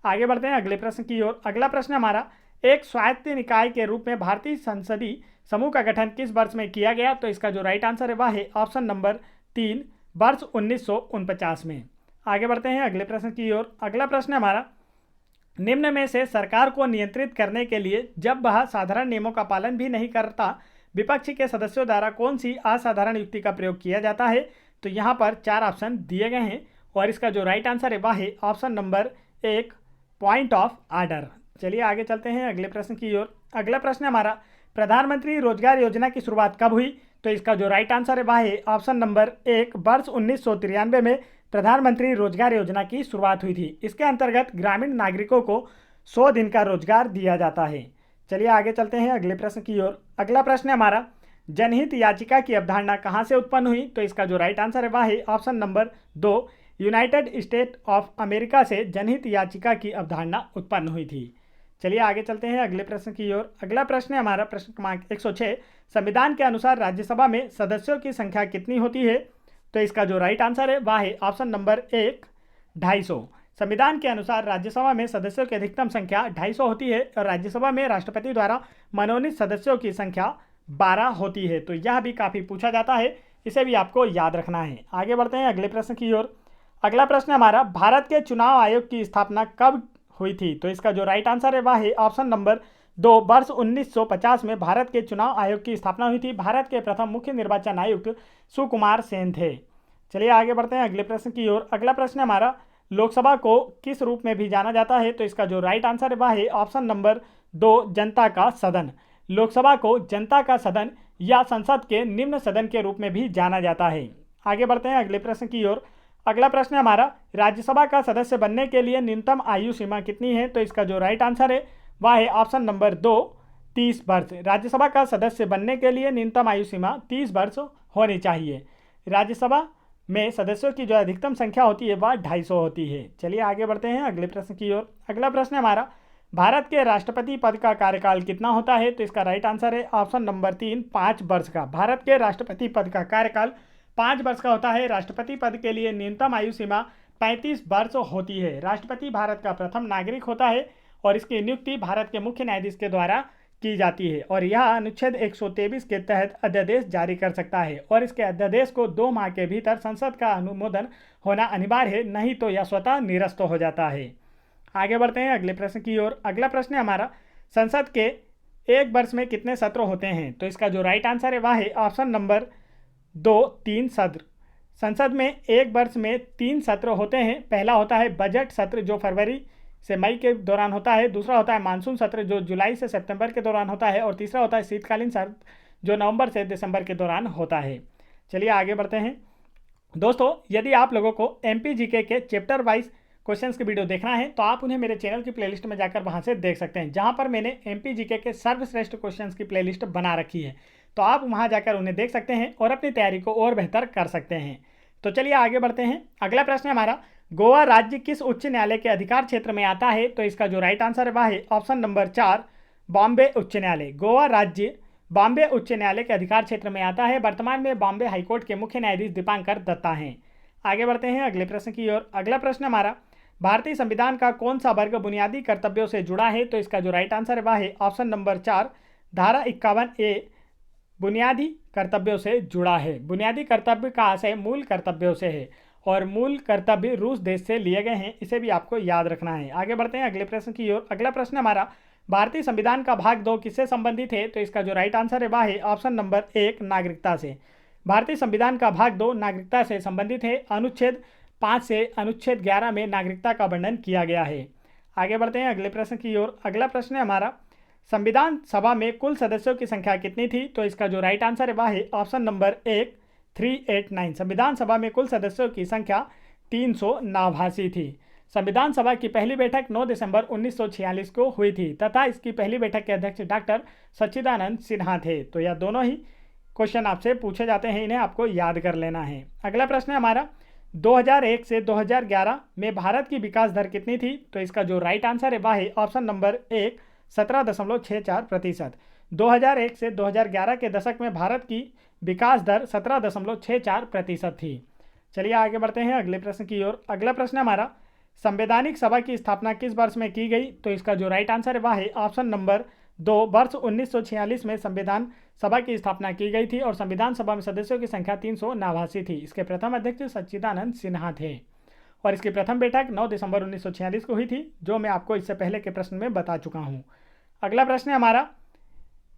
आगे बढ़ते हैं अगले प्रश्न की ओर। अगला प्रश्न हमारा, एक स्वायत्त निकाय के रूप में भारतीय संसदीय समूह का गठन किस वर्ष में किया गया? तो इसका जो राइट आंसर है वह है ऑप्शन नंबर 3, वर्ष 1949 में। आगे बढ़ते हैं अगले प्रश्न की ओर। अगला प्रश्न हमारा, निम्न में से सरकार को नियंत्रित करने के लिए जब वह साधारण नियमों का पालन भी नहीं करता, विपक्ष के सदस्यों द्वारा कौन सी असाधारण युक्ति का प्रयोग किया जाता है? तो यहाँ पर 4 ऑप्शन दिए गए हैं और इसका जो राइट आंसर है वह है option number 1, point of order. चलिए आगे चलते हैं अगले प्रश्न की ओर। अगला प्रश्न हमारा, प्रधानमंत्री रोजगार योजना की शुरुआत कब हुई? तो इसका जो राइट आंसर है वह है ऑप्शन नंबर 1, वर्ष 1993 में प्रधानमंत्री रोजगार योजना की शुरुआत हुई थी। इसके अंतर्गत ग्रामीण नागरिकों को 100 दिन का रोजगार दिया जाता है। चलिए आगे चलते हैं अगले प्रश्न की ओर। अगला प्रश्न है हमारा, जनहित याचिका की अवधारणा कहाँ से उत्पन्न हुई? तो इसका जो राइट आंसर है वह है option number 2, United state of America से जनहित याचिका की अवधारणा उत्पन्न हुई थी। चलिए आगे चलते हैं अगले प्रश्न की ओर। अगला प्रश्न है हमारा प्रश्न क्रमांक 106, संविधान के अनुसार राज्यसभा में सदस्यों की संख्या कितनी होती है? तो इसका जो राइट आंसर है वह है ऑप्शन नंबर 1, 250। संविधान के अनुसार राज्यसभा में सदस्यों की अधिकतम संख्या 250 होती है और राज्यसभा में राष्ट्रपति द्वारा मनोनीत सदस्यों की संख्या 12 होती है। तो यह भी काफ़ी पूछा जाता है, इसे भी आपको याद रखना है। आगे बढ़ते हैं अगले प्रश्न की ओर। अगला प्रश्न हमारा, भारत के चुनाव आयोग की स्थापना कब हुई थी? तो इसका जो राइट आंसर है वह है ऑप्शन नंबर 2, वर्ष 1950 में भारत के चुनाव आयोग की स्थापना हुई थी। भारत के प्रथम मुख्य निर्वाचन आयुक्त सुकुमार सेन थे। चलिए आगे बढ़ते हैं अगले प्रश्न की ओर। अगला प्रश्न हमारा, लोकसभा को किस रूप में भी जाना जाता है? तो इसका जो राइट आंसर है वह है ऑप्शन नंबर 2, जनता का सदन। लोकसभा को जनता का सदन या संसद के निम्न सदन के रूप में भी जाना जाता है। आगे बढ़ते हैं अगले प्रश्न की ओर। अगला प्रश्न हमारा, राज्यसभा का सदस्य बनने के लिए न्यूनतम आयु सीमा कितनी है? तो इसका जो राइट आंसर है वह है ऑप्शन नंबर 2, 30 वर्ष। राज्यसभा का सदस्य बनने के लिए न्यूनतम आयु सीमा 30 वर्ष होनी चाहिए। राज्यसभा में सदस्यों की जो अधिकतम संख्या होती है वह 250 होती है। चलिए आगे बढ़ते हैं अगले प्रश्न की ओर। अगला प्रश्न हमारा, भारत के राष्ट्रपति पद का कार्यकाल कितना होता है? तो इसका राइट आंसर है ऑप्शन नंबर 3, 5 वर्ष का। भारत के राष्ट्रपति पद का कार्यकाल 5 वर्ष का होता है। राष्ट्रपति पद के लिए न्यूनतम आयु सीमा 35 वर्ष होती है। राष्ट्रपति भारत का प्रथम नागरिक होता है और इसकी नियुक्ति भारत के मुख्य न्यायाधीश के द्वारा की जाती है और यह अनुच्छेद 123 के तहत अध्यादेश जारी कर सकता है और इसके अध्यादेश को 2 माह के भीतर संसद का अनुमोदन होना अनिवार्य है, नहीं तो यह स्वतः निरस्त हो जाता है। आगे बढ़ते हैं अगले प्रश्न की ओर। अगला प्रश्न है हमारा, संसद के 1 वर्ष में कितने सत्र होते हैं? तो इसका जो राइट आंसर है वह है ऑप्शन नंबर 2, 3 सत्र। संसद में 1 वर्ष में 3 सत्र होते हैं। पहला होता है बजट सत्र जो फरवरी से मई के दौरान होता है, दूसरा होता है मानसून सत्र जो जुलाई से सितंबर के दौरान होता है और तीसरा होता है शीतकालीन सत्र जो नवंबर से दिसंबर के दौरान होता है। चलिए आगे बढ़ते हैं दोस्तों, यदि आप लोगों को एमपी जीके के चैप्टर वाइज क्वेश्चंस की वीडियो देखना है तो आप उन्हें मेरे चैनल की प्लेलिस्ट में जाकर वहां से देख सकते हैं, जहां पर मैंने एमपी जीके के सर्वश्रेष्ठ क्वेश्चंस की प्लेलिस्ट बना रखी है। तो आप वहां जाकर उन्हें देख सकते हैं और अपनी तैयारी को और बेहतर कर सकते हैं। तो चलिए आगे बढ़ते हैं। अगला प्रश्न है हमारा, गोवा राज्य किस उच्च न्यायालय के अधिकार क्षेत्र में आता है? तो इसका जो राइट आंसर है वह है ऑप्शन नंबर 4, बॉम्बे उच्च न्यायालय। गोवा राज्य बॉम्बे उच्च न्यायालय के अधिकार क्षेत्र में आता है। वर्तमान में बॉम्बे हाईकोर्ट के मुख्य न्यायाधीश दीपांकर दत्ता हैं। आगे बढ़ते हैं अगले प्रश्न की ओर। अगला प्रश्न हमारा, भारतीय संविधान का कौन सा वर्ग बुनियादी कर्तव्यों से जुड़ा है? तो इसका जो राइट आंसर है वह है ऑप्शन नंबर 4, धारा 51A बुनियादी कर्तव्यों से जुड़ा है। बुनियादी कर्तव्य का आशय मूल कर्तव्यों से है और मूल कर्तव्य रूस देश से लिए गए हैं, इसे भी आपको याद रखना है। आगे बढ़ते हैं अगले प्रश्न की ओर। अगला प्रश्न हमारा, भारतीय संविधान का भाग 2 किससे संबंधित है? तो इसका जो राइट आंसर है वह है ऑप्शन नंबर 1, नागरिकता से। भारतीय संविधान का भाग 2 नागरिकता से संबंधित है। अनुच्छेद 5 से अनुच्छेद 11 में नागरिकता का वर्णन किया गया है। आगे बढ़ते हैं अगले प्रश्न की ओर। अगला प्रश्न है हमारा, संविधान सभा में कुल सदस्यों की संख्या कितनी थी? तो इसका जो राइट आंसर है वह है ऑप्शन नंबर 1, 389। संविधान सभा में कुल सदस्यों की संख्या 389 थी। संविधान सभा की पहली बैठक 9 दिसंबर 1946 को हुई थी तथा इसकी पहली बैठक के अध्यक्ष डॉक्टर सच्चिदानंद सिन्हा थे। तो यह दोनों ही क्वेश्चन आपसे पूछे जाते हैं, इन्हें आपको याद कर लेना है। अगला प्रश्न है हमारा, 2001 से 2011 में भारत की विकास दर कितनी थी? तो इसका जो राइट आंसर है वह है ऑप्शन नंबर 1, 17.64%। 2001 से 2011 के दशक में भारत की विकास दर 17.64% थी। चलिए आगे बढ़ते हैं अगले प्रश्न की ओर। अगला प्रश्न हमारा, संवैधानिक सभा की स्थापना किस वर्ष में की गई? तो इसका जो राइट आंसर है वह है ऑप्शन नंबर 2, वर्ष 1946 में संविधान सभा की स्थापना की गई थी और संविधान सभा में सदस्यों की संख्या 389 थी। इसके प्रथम अध्यक्ष सच्चिदानंद सिन्हा थे और इसकी प्रथम बैठक 9 दिसंबर 1946 को हुई थी, जो मैं आपको इससे पहले के प्रश्न में बता चुका हूँ। अगला प्रश्न है हमारा,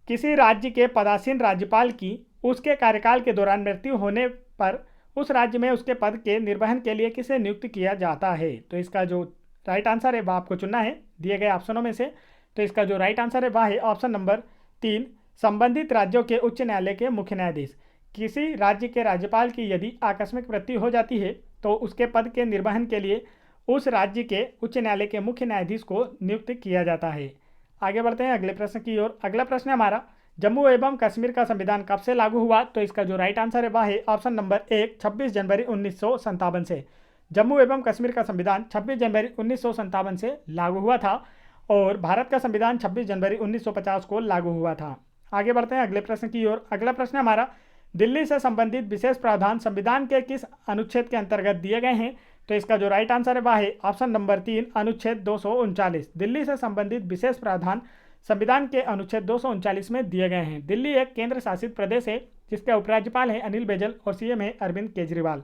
किसी राज्य के पदासीन राज्यपाल की उसके कार्यकाल के दौरान मृत्यु होने पर उस राज्य में उसके पद के निर्वहन के लिए किसे नियुक्त किया जाता है? तो इसका जो राइट आंसर है वह आपको चुनना है दिए गए ऑप्शनों में से। तो इसका जो राइट आंसर है वह है ऑप्शन नंबर 3, संबंधित राज्यों के उच्च न्यायालय के मुख्य न्यायाधीश। किसी राज्य के राज्यपाल की यदि आकस्मिक मृत्यु हो जाती है तो उसके पद के निर्वहन के लिए उस राज्य के उच्च न्यायालय के मुख्य न्यायाधीश को नियुक्त किया जाता है। आगे बढ़ते हैं अगले प्रश्न की ओर। अगला प्रश्न है हमारा, जम्मू एवं कश्मीर का संविधान कब से लागू हुआ? तो इसका जो राइट आंसर है वह है ऑप्शन नंबर 1, 26 जनवरी 1957 से। जम्मू एवं कश्मीर का संविधान 26 जनवरी 1957 से लागू हुआ था और भारत का संविधान 26 जनवरी 1950 को लागू हुआ था। आगे बढ़ते हैं अगले प्रश्न की ओर। अगला प्रश्न हमारा, दिल्ली से संबंधित विशेष प्रावधान संविधान के किस अनुच्छेद के अंतर्गत दिए गए हैं? तो इसका जो राइट आंसर है वह है ऑप्शन नंबर 3, अनुच्छेद 239। दिल्ली से संबंधित विशेष प्रावधान संविधान के अनुच्छेद 239 में दिए गए हैं। दिल्ली एक केंद्र शासित प्रदेश है जिसके उपराज्यपाल हैं अनिल बैजल और सीएम है अरविंद केजरीवाल।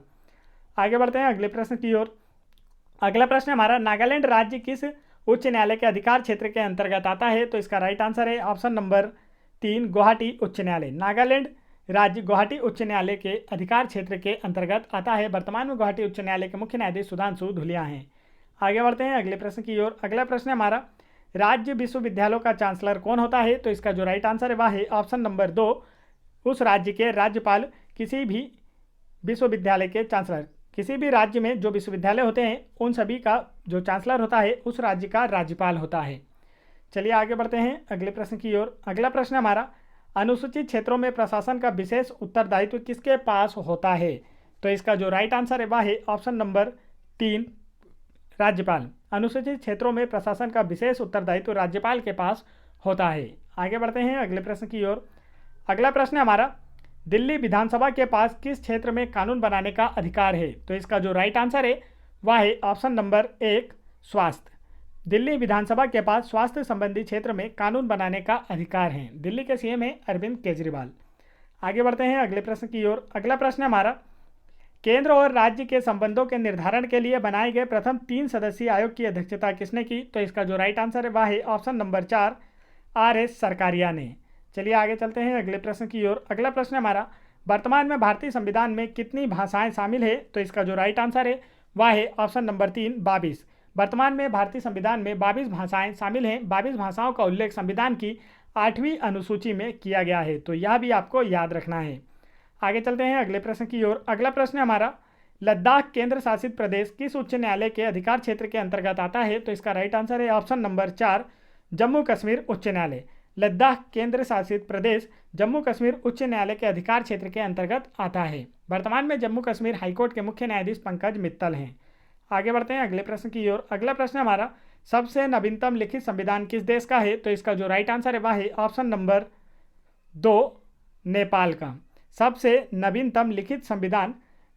आगे बढ़ते हैं अगले प्रश्न की ओर। अगला प्रश्न हमारा, नागालैंड राज्य किस उच्च न्यायालय के अधिकार क्षेत्र के अंतर्गत आता है? तो इसका राइट आंसर है ऑप्शन नंबर 3, गुवाहाटी उच्च न्यायालय। नागालैंड राज्य गुवाहाटी उच्च न्यायालय के अधिकार क्षेत्र के अंतर्गत आता है। वर्तमान में गुवाहाटी उच्च न्यायालय के मुख्य न्यायाधीश सुधांशु धुलिया हैं। आगे बढ़ते हैं अगले प्रश्न की ओर। अगला प्रश्न हमारा, राज्य विश्वविद्यालयों का चांसलर कौन होता है? तो इसका जो राइट आंसर है वह है ऑप्शन नंबर 2, उस राज्य के राज्यपाल। किसी भी विश्वविद्यालय के चांसलर, किसी भी राज्य में जो विश्वविद्यालय होते हैं उन सभी का जो चांसलर होता है उस राज्य का राज्यपाल होता है। चलिए आगे बढ़ते हैं अगले प्रश्न की ओर। अगला प्रश्न हमारा, अनुसूचित क्षेत्रों में प्रशासन का विशेष उत्तरदायित्व किसके पास होता है? तो इसका जो राइट आंसर है वह है ऑप्शन नंबर 3, राज्यपाल। अनुसूचित क्षेत्रों में प्रशासन का विशेष उत्तरदायित्व राज्यपाल के पास होता है। आगे बढ़ते हैं अगले प्रश्न की ओर। अगला प्रश्न हमारा, दिल्ली विधानसभा के पास किस क्षेत्र में कानून बनाने का अधिकार है? तो इसका जो राइट आंसर है वह है ऑप्शन नंबर 1, स्वास्थ्य। दिल्ली विधानसभा के पास स्वास्थ्य संबंधी क्षेत्र में कानून बनाने का अधिकार है। दिल्ली के सीएम है अरविंद केजरीवाल। आगे बढ़ते हैं अगले प्रश्न की ओर। अगला प्रश्न हमारा, केंद्र और राज्य के संबंधों के निर्धारण के लिए बनाए गए प्रथम 3 सदस्यीय आयोग की अध्यक्षता किसने की? तो इसका जो राइट आंसर है वह है ऑप्शन नंबर 4, RS सरकारिया ने। चलिए आगे चलते हैं अगले प्रश्न की ओर। अगला प्रश्न हमारा, वर्तमान में भारतीय संविधान में कितनी भाषाएं शामिल है? तो इसका जो राइट आंसर है वह है ऑप्शन नंबर 3, 22। वर्तमान में भारतीय संविधान में 22 भाषाएं शामिल हैं। 22 भाषाओं का उल्लेख संविधान की 8वीं अनुसूची में किया गया है, तो यह भी आपको याद रखना है। आगे चलते हैं अगले प्रश्न की ओर। अगला प्रश्न हमारा, लद्दाख केंद्र शासित प्रदेश किस उच्च न्यायालय के अधिकार क्षेत्र के अंतर्गत आता है? तो इसका राइट आंसर है ऑप्शन नंबर 4, जम्मू कश्मीर उच्च न्यायालय। लद्दाख केंद्र शासित प्रदेश जम्मू कश्मीर उच्च न्यायालय के अधिकार क्षेत्र के अंतर्गत आता है। वर्तमान में जम्मू कश्मीर हाईकोर्ट के मुख्य न्यायाधीश पंकज मित्तल हैं। आगे बढ़ते हैं अगले प्रश्न की ओर। अगला प्रश्न हमारा, सबसे नवीनतम लिखित संविधान किस देश का है? तो इसका जो राइट आंसर है वह है ऑप्शन नंबर 2, नेपाल का। सबसे नवीनतम लिखित संविधान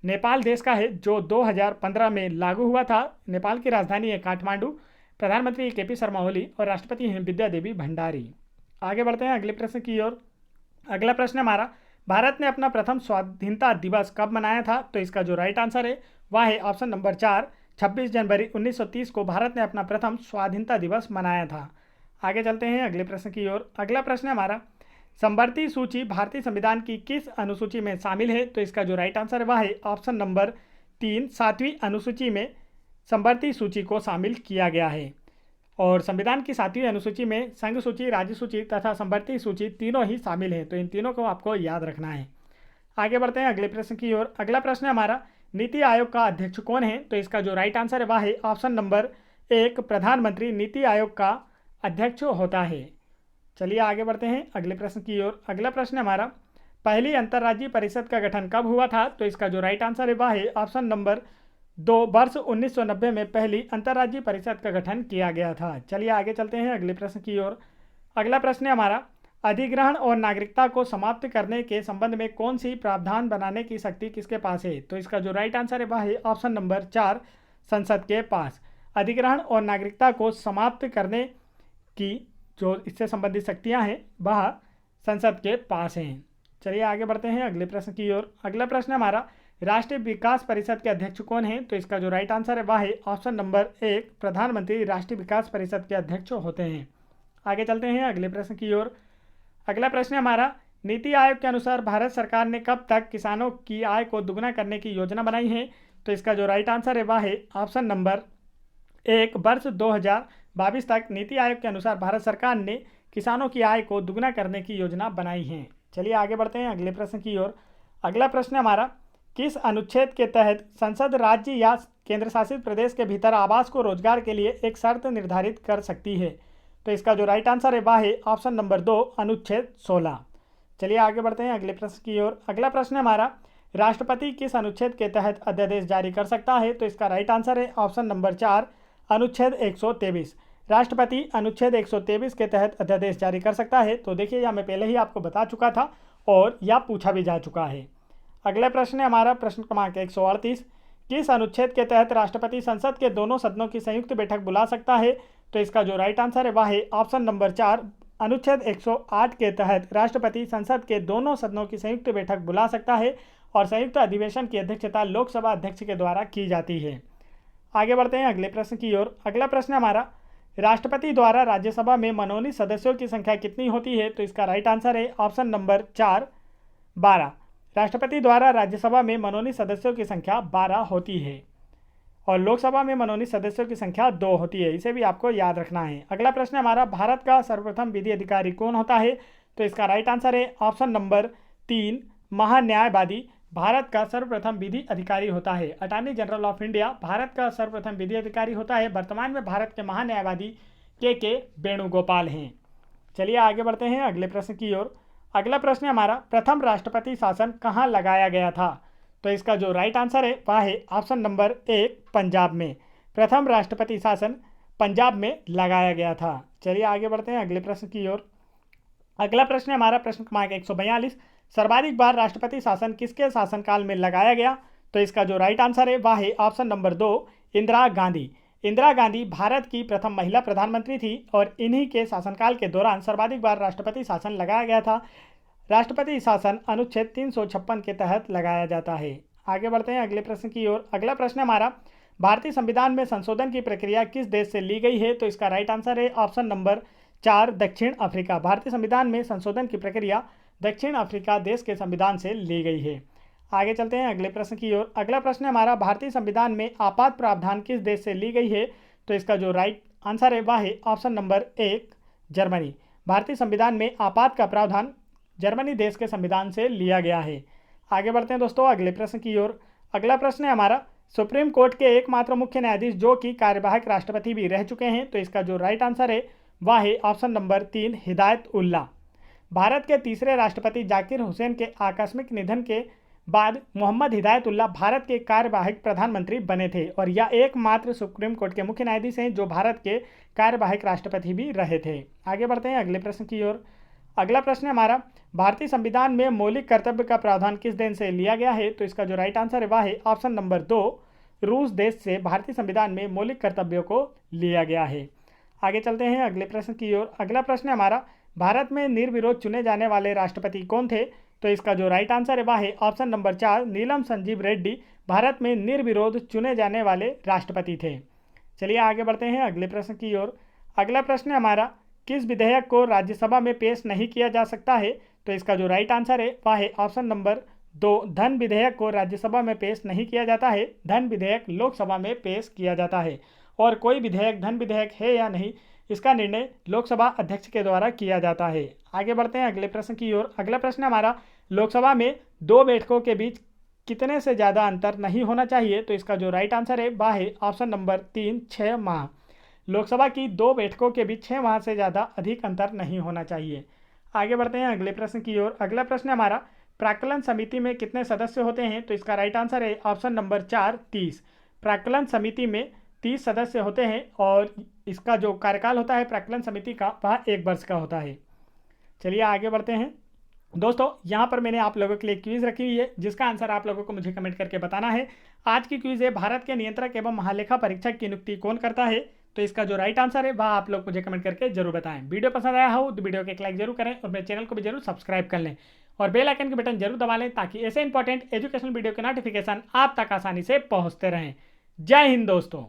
नेपाल देश का है जो 2015 में लागू हुआ था। नेपाल की राजधानी है काठमांडू। प्रधानमंत्री केपी शर्मा ओली और राष्ट्रपति हैं विद्या देवी भंडारी। आगे बढ़ते हैं अगले प्रश्न की ओर। अगला प्रश्न हमारा, भारत ने अपना प्रथम स्वाधीनता दिवस कब मनाया था? तो इसका जो राइट आंसर है वह है ऑप्शन नंबर 4, 26 जनवरी 1930 को भारत ने अपना प्रथम स्वाधीनता दिवस मनाया था। आगे चलते हैं अगले प्रश्न की ओर। अगला प्रश्न हमारा, समवर्ती सूची भारतीय संविधान की किस अनुसूची में शामिल है? तो इसका जो राइट आंसर है वह है ऑप्शन नंबर 3, 7वीं अनुसूची में समवर्ती सूची को शामिल किया गया है। और संविधान की 7वीं अनुसूची में संघ सूची, राज्य सूची तथा समवर्ती सूची तीनों ही शामिल हैं, तो इन तीनों को आपको याद रखना है। आगे बढ़ते हैं अगले प्रश्न की ओर। अगला प्रश्न हमारा, नीति आयोग का अध्यक्ष कौन है? तो इसका जो राइट आंसर है वह है ऑप्शन नंबर 1, प्रधानमंत्री नीति आयोग का अध्यक्ष होता है। चलिए आगे बढ़ते हैं अगले प्रश्न की ओर। अगला प्रश्न हमारा, पहली अंतर्राज्यीय परिषद का गठन कब हुआ था? तो इसका जो राइट आंसर है वह है ऑप्शन नंबर 2, वर्ष 1990 में पहली अंतर्राज्यीय परिषद का गठन किया गया था। चलिए आगे चलते हैं अगले प्रश्न की ओर। अगला प्रश्न हमारा, अधिग्रहण और नागरिकता को समाप्त करने के संबंध में कौन सी प्रावधान बनाने की शक्ति किसके पास है? तो इसका जो राइट आंसर है वह है ऑप्शन नंबर 4, संसद के पास। अधिग्रहण और नागरिकता को समाप्त करने की जो इससे संबंधित शक्तियां हैं वह संसद के पास हैं। चलिए आगे बढ़ते हैं अगले प्रश्न की ओर। अगला प्रश्न हमारा, राष्ट्रीय विकास परिषद के अध्यक्ष कौन हैं? तो इसका जो राइट आंसर है वह है ऑप्शन नंबर 1, प्रधानमंत्री राष्ट्रीय विकास परिषद के अध्यक्ष होते हैं। आगे चलते हैं अगले प्रश्न की ओर। अगला प्रश्न हमारा, नीति आयोग के अनुसार भारत सरकार ने कब तक किसानों की आय को दुगना करने की योजना बनाई है? तो इसका जो राइट आंसर है वह है ऑप्शन नंबर 1, वर्ष 2022 तक नीति आयोग के अनुसार भारत सरकार ने किसानों की आय को दुगना करने की योजना बनाई है। चलिए आगे बढ़ते हैं अगले प्रश्न की ओर। अगला प्रश्न हमारा, किस अनुच्छेद के तहत संसद राज्य या केंद्र शासित प्रदेश के भीतर आवास को रोजगार के लिए एक शर्त निर्धारित कर सकती है? तो इसका जो राइट आंसर है वह है ऑप्शन नंबर 2, अनुच्छेद 16। चलिए आगे बढ़ते हैं अगले प्रश्न की ओर। अगला प्रश्न हमारा, राष्ट्रपति किस अनुच्छेद के तहत अध्यादेश जारी कर सकता है? तो इसका राइट आंसर है ऑप्शन नंबर 4, अनुच्छेद 123। राष्ट्रपति अनुच्छेद 123 के तहत अध्यादेश जारी कर सकता है। तो देखिए यह मैं पहले ही आपको बता चुका था और यह पूछा भी जा चुका है। अगला प्रश्न है हमारा प्रश्न क्रमांक 138, किस अनुच्छेद के तहत राष्ट्रपति संसद के दोनों सदनों की संयुक्त बैठक बुला सकता है? तो इसका जो राइट आंसर है वह है ऑप्शन नंबर 4, अनुच्छेद 108 के तहत राष्ट्रपति संसद के दोनों सदनों की संयुक्त बैठक बुला सकता है और संयुक्त अधिवेशन की अध्यक्षता लोकसभा अध्यक्ष के द्वारा की जाती है। आगे बढ़ते हैं अगले प्रश्न की ओर। अगला प्रश्न हमारा, राष्ट्रपति द्वारा राज्यसभा में मनोनीत सदस्यों की संख्या कितनी होती है? तो इसका राइट आंसर है ऑप्शन नंबर 4, 12। राष्ट्रपति द्वारा राज्यसभा में मनोनीत सदस्यों की संख्या 12 होती है और लोकसभा में मनोनीत सदस्यों की संख्या 2 होती है। इसे भी आपको याद रखना है। अगला प्रश्न हमारा, भारत का सर्वप्रथम विधि अधिकारी कौन होता है? तो इसका राइट आंसर है ऑप्शन नंबर 3, महान्यायवादी भारत का सर्वप्रथम विधि अधिकारी होता है। Attorney general of India Bharat का सर्वप्रथम विधि अधिकारी होता है। वर्तमान में भारत के महान्यायवादी के वेणुगोपाल हैं। चलिए आगे बढ़ते हैं अगले प्रश्न की ओर। अगला प्रश्न हमारा, प्रथम राष्ट्रपति शासन कहाँ लगाया गया था? तो इसका जो राइट आंसर है वह है ऑप्शन नंबर 1, पंजाब में। प्रथम राष्ट्रपति शासन पंजाब में लगाया गया था। चलिए आगे बढ़ते हैं अगले प्रश्न की ओर। अगला प्रश्न हमारा प्रश्न क्रमांक 142, सर्वाधिक बार राष्ट्रपति शासन किसके शासनकाल में लगाया गया? तो इसका जो राइट आंसर है वह है ऑप्शन नंबर 2, इंदिरा गांधी। इंदिरा गांधी भारत की प्रथम महिला प्रधानमंत्री थी और इन्हीं के शासनकाल के दौरान सर्वाधिक बार राष्ट्रपति शासन लगाया गया था। राष्ट्रपति शासन अनुच्छेद 356 के तहत लगाया जाता है। आगे बढ़ते हैं अगले प्रश्न की ओर। अगला प्रश्न हमारा, भारतीय संविधान में संशोधन की प्रक्रिया किस देश से ली गई है? तो इसका राइट आंसर है ऑप्शन नंबर 4, दक्षिण अफ्रीका। भारतीय संविधान में संशोधन की प्रक्रिया दक्षिण अफ्रीका देश के संविधान से ली गई है। आगे चलते हैं अगले प्रश्न की ओर। अगला प्रश्न हमारा, भारतीय संविधान में आपात प्रावधान किस देश से ली गई है? तो इसका जो राइट आंसर है वह है ऑप्शन नंबर 1, जर्मनी। भारतीय संविधान में आपात का प्रावधान जर्मनी देश के संविधान से लिया गया है। आगे बढ़ते हैं दोस्तों अगले प्रश्न की ओर। अगला प्रश्न है हमारा, सुप्रीम कोर्ट के एकमात्र मुख्य न्यायाधीश जो कि कार्यवाहक राष्ट्रपति भी रह चुके हैं। तो इसका जो राइट आंसर है वह है ऑप्शन नंबर 3, हिदायत उल्ला। भारत के तीसरे राष्ट्रपति जाकिर हुसैन के आकस्मिक निधन के बाद मोहम्मद हिदायतुल्लाह भारत के कार्यवाहक प्रधानमंत्री बने थे और यह एकमात्र सुप्रीम कोर्ट के मुख्य न्यायाधीश हैं जो भारत के कार्यवाहक राष्ट्रपति भी रहे थे। आगे बढ़ते हैं अगले प्रश्न की ओर। अगला प्रश्न है हमारा, भारतीय संविधान में मौलिक कर्तव्य का प्रावधान किस देश से लिया गया है? तो इसका जो राइट आंसर है वह है ऑप्शन नंबर 2, रूस देश से भारतीय संविधान में मौलिक कर्तव्यों को लिया गया है। आगे चलते हैं अगले प्रश्न की ओर। अगला प्रश्न है हमारा, भारत में निर्विरोध चुने जाने वाले राष्ट्रपति कौन थे? तो इसका जो राइट आंसर है वह है ऑप्शन नंबर 4, नीलम संजीव रेड्डी भारत में निर्विरोध चुने जाने वाले राष्ट्रपति थे। चलिए आगे बढ़ते हैं अगले प्रश्न की ओर। अगला प्रश्न है हमारा, किस विधेयक को राज्यसभा में पेश नहीं किया जा सकता है? तो इसका जो राइट आंसर है वह है ऑप्शन नंबर 2, धन विधेयक को राज्यसभा में पेश नहीं किया जाता है, धन विधेयक लोकसभा में पेश किया जाता है। और कोई विधेयक धन विधेयक है या नहीं, इसका निर्णय लोकसभा अध्यक्ष के द्वारा किया जाता है। आगे बढ़ते हैं अगले प्रश्न की ओर। अगला प्रश्न हमारा, लोकसभा में 2 बैठकों के बीच कितने से ज़्यादा अंतर नहीं होना चाहिए? तो इसका जो राइट आंसर है वह है ऑप्शन नंबर 3, 6 माह। लोकसभा की 2 बैठकों के बीच 6 माह से ज़्यादा अधिक अंतर नहीं होना चाहिए। आगे बढ़ते हैं अगले प्रश्न की ओर। अगला प्रश्न हमारा, प्राक्कलन समिति में कितने सदस्य होते हैं? तो इसका राइट आंसर है ऑप्शन नंबर 4, 30। प्राक्कलन समिति में 30 सदस्य होते हैं और इसका जो कार्यकाल होता है प्राक्कलन समिति का वह 1 वर्ष का होता है। चलिए आगे बढ़ते हैं। दोस्तों यहाँ पर मैंने आप लोगों के लिए क्विज रखी हुई है जिसका आंसर आप लोगों को मुझे कमेंट करके बताना है। आज की क्विज है, भारत के नियंत्रक एवं महालेखा परीक्षक की नियुक्ति कौन करता है? तो इसका जो राइट आंसर है वह आप लोग मुझे कमेंट करके जरूर बताएं। वीडियो पसंद आया हो तो वीडियो को एक लाइक जरूर करें और मेरे चैनल को भी जरूर सब्सक्राइब कर लें और बेल आइकन के बटन जरूर दबा लें ताकि ऐसे इंपॉर्टेंट एजुकेशनल वीडियो के नोटिफिकेशन आप तक आसानी से पहुंचते रहें। जय हिंद दोस्तों।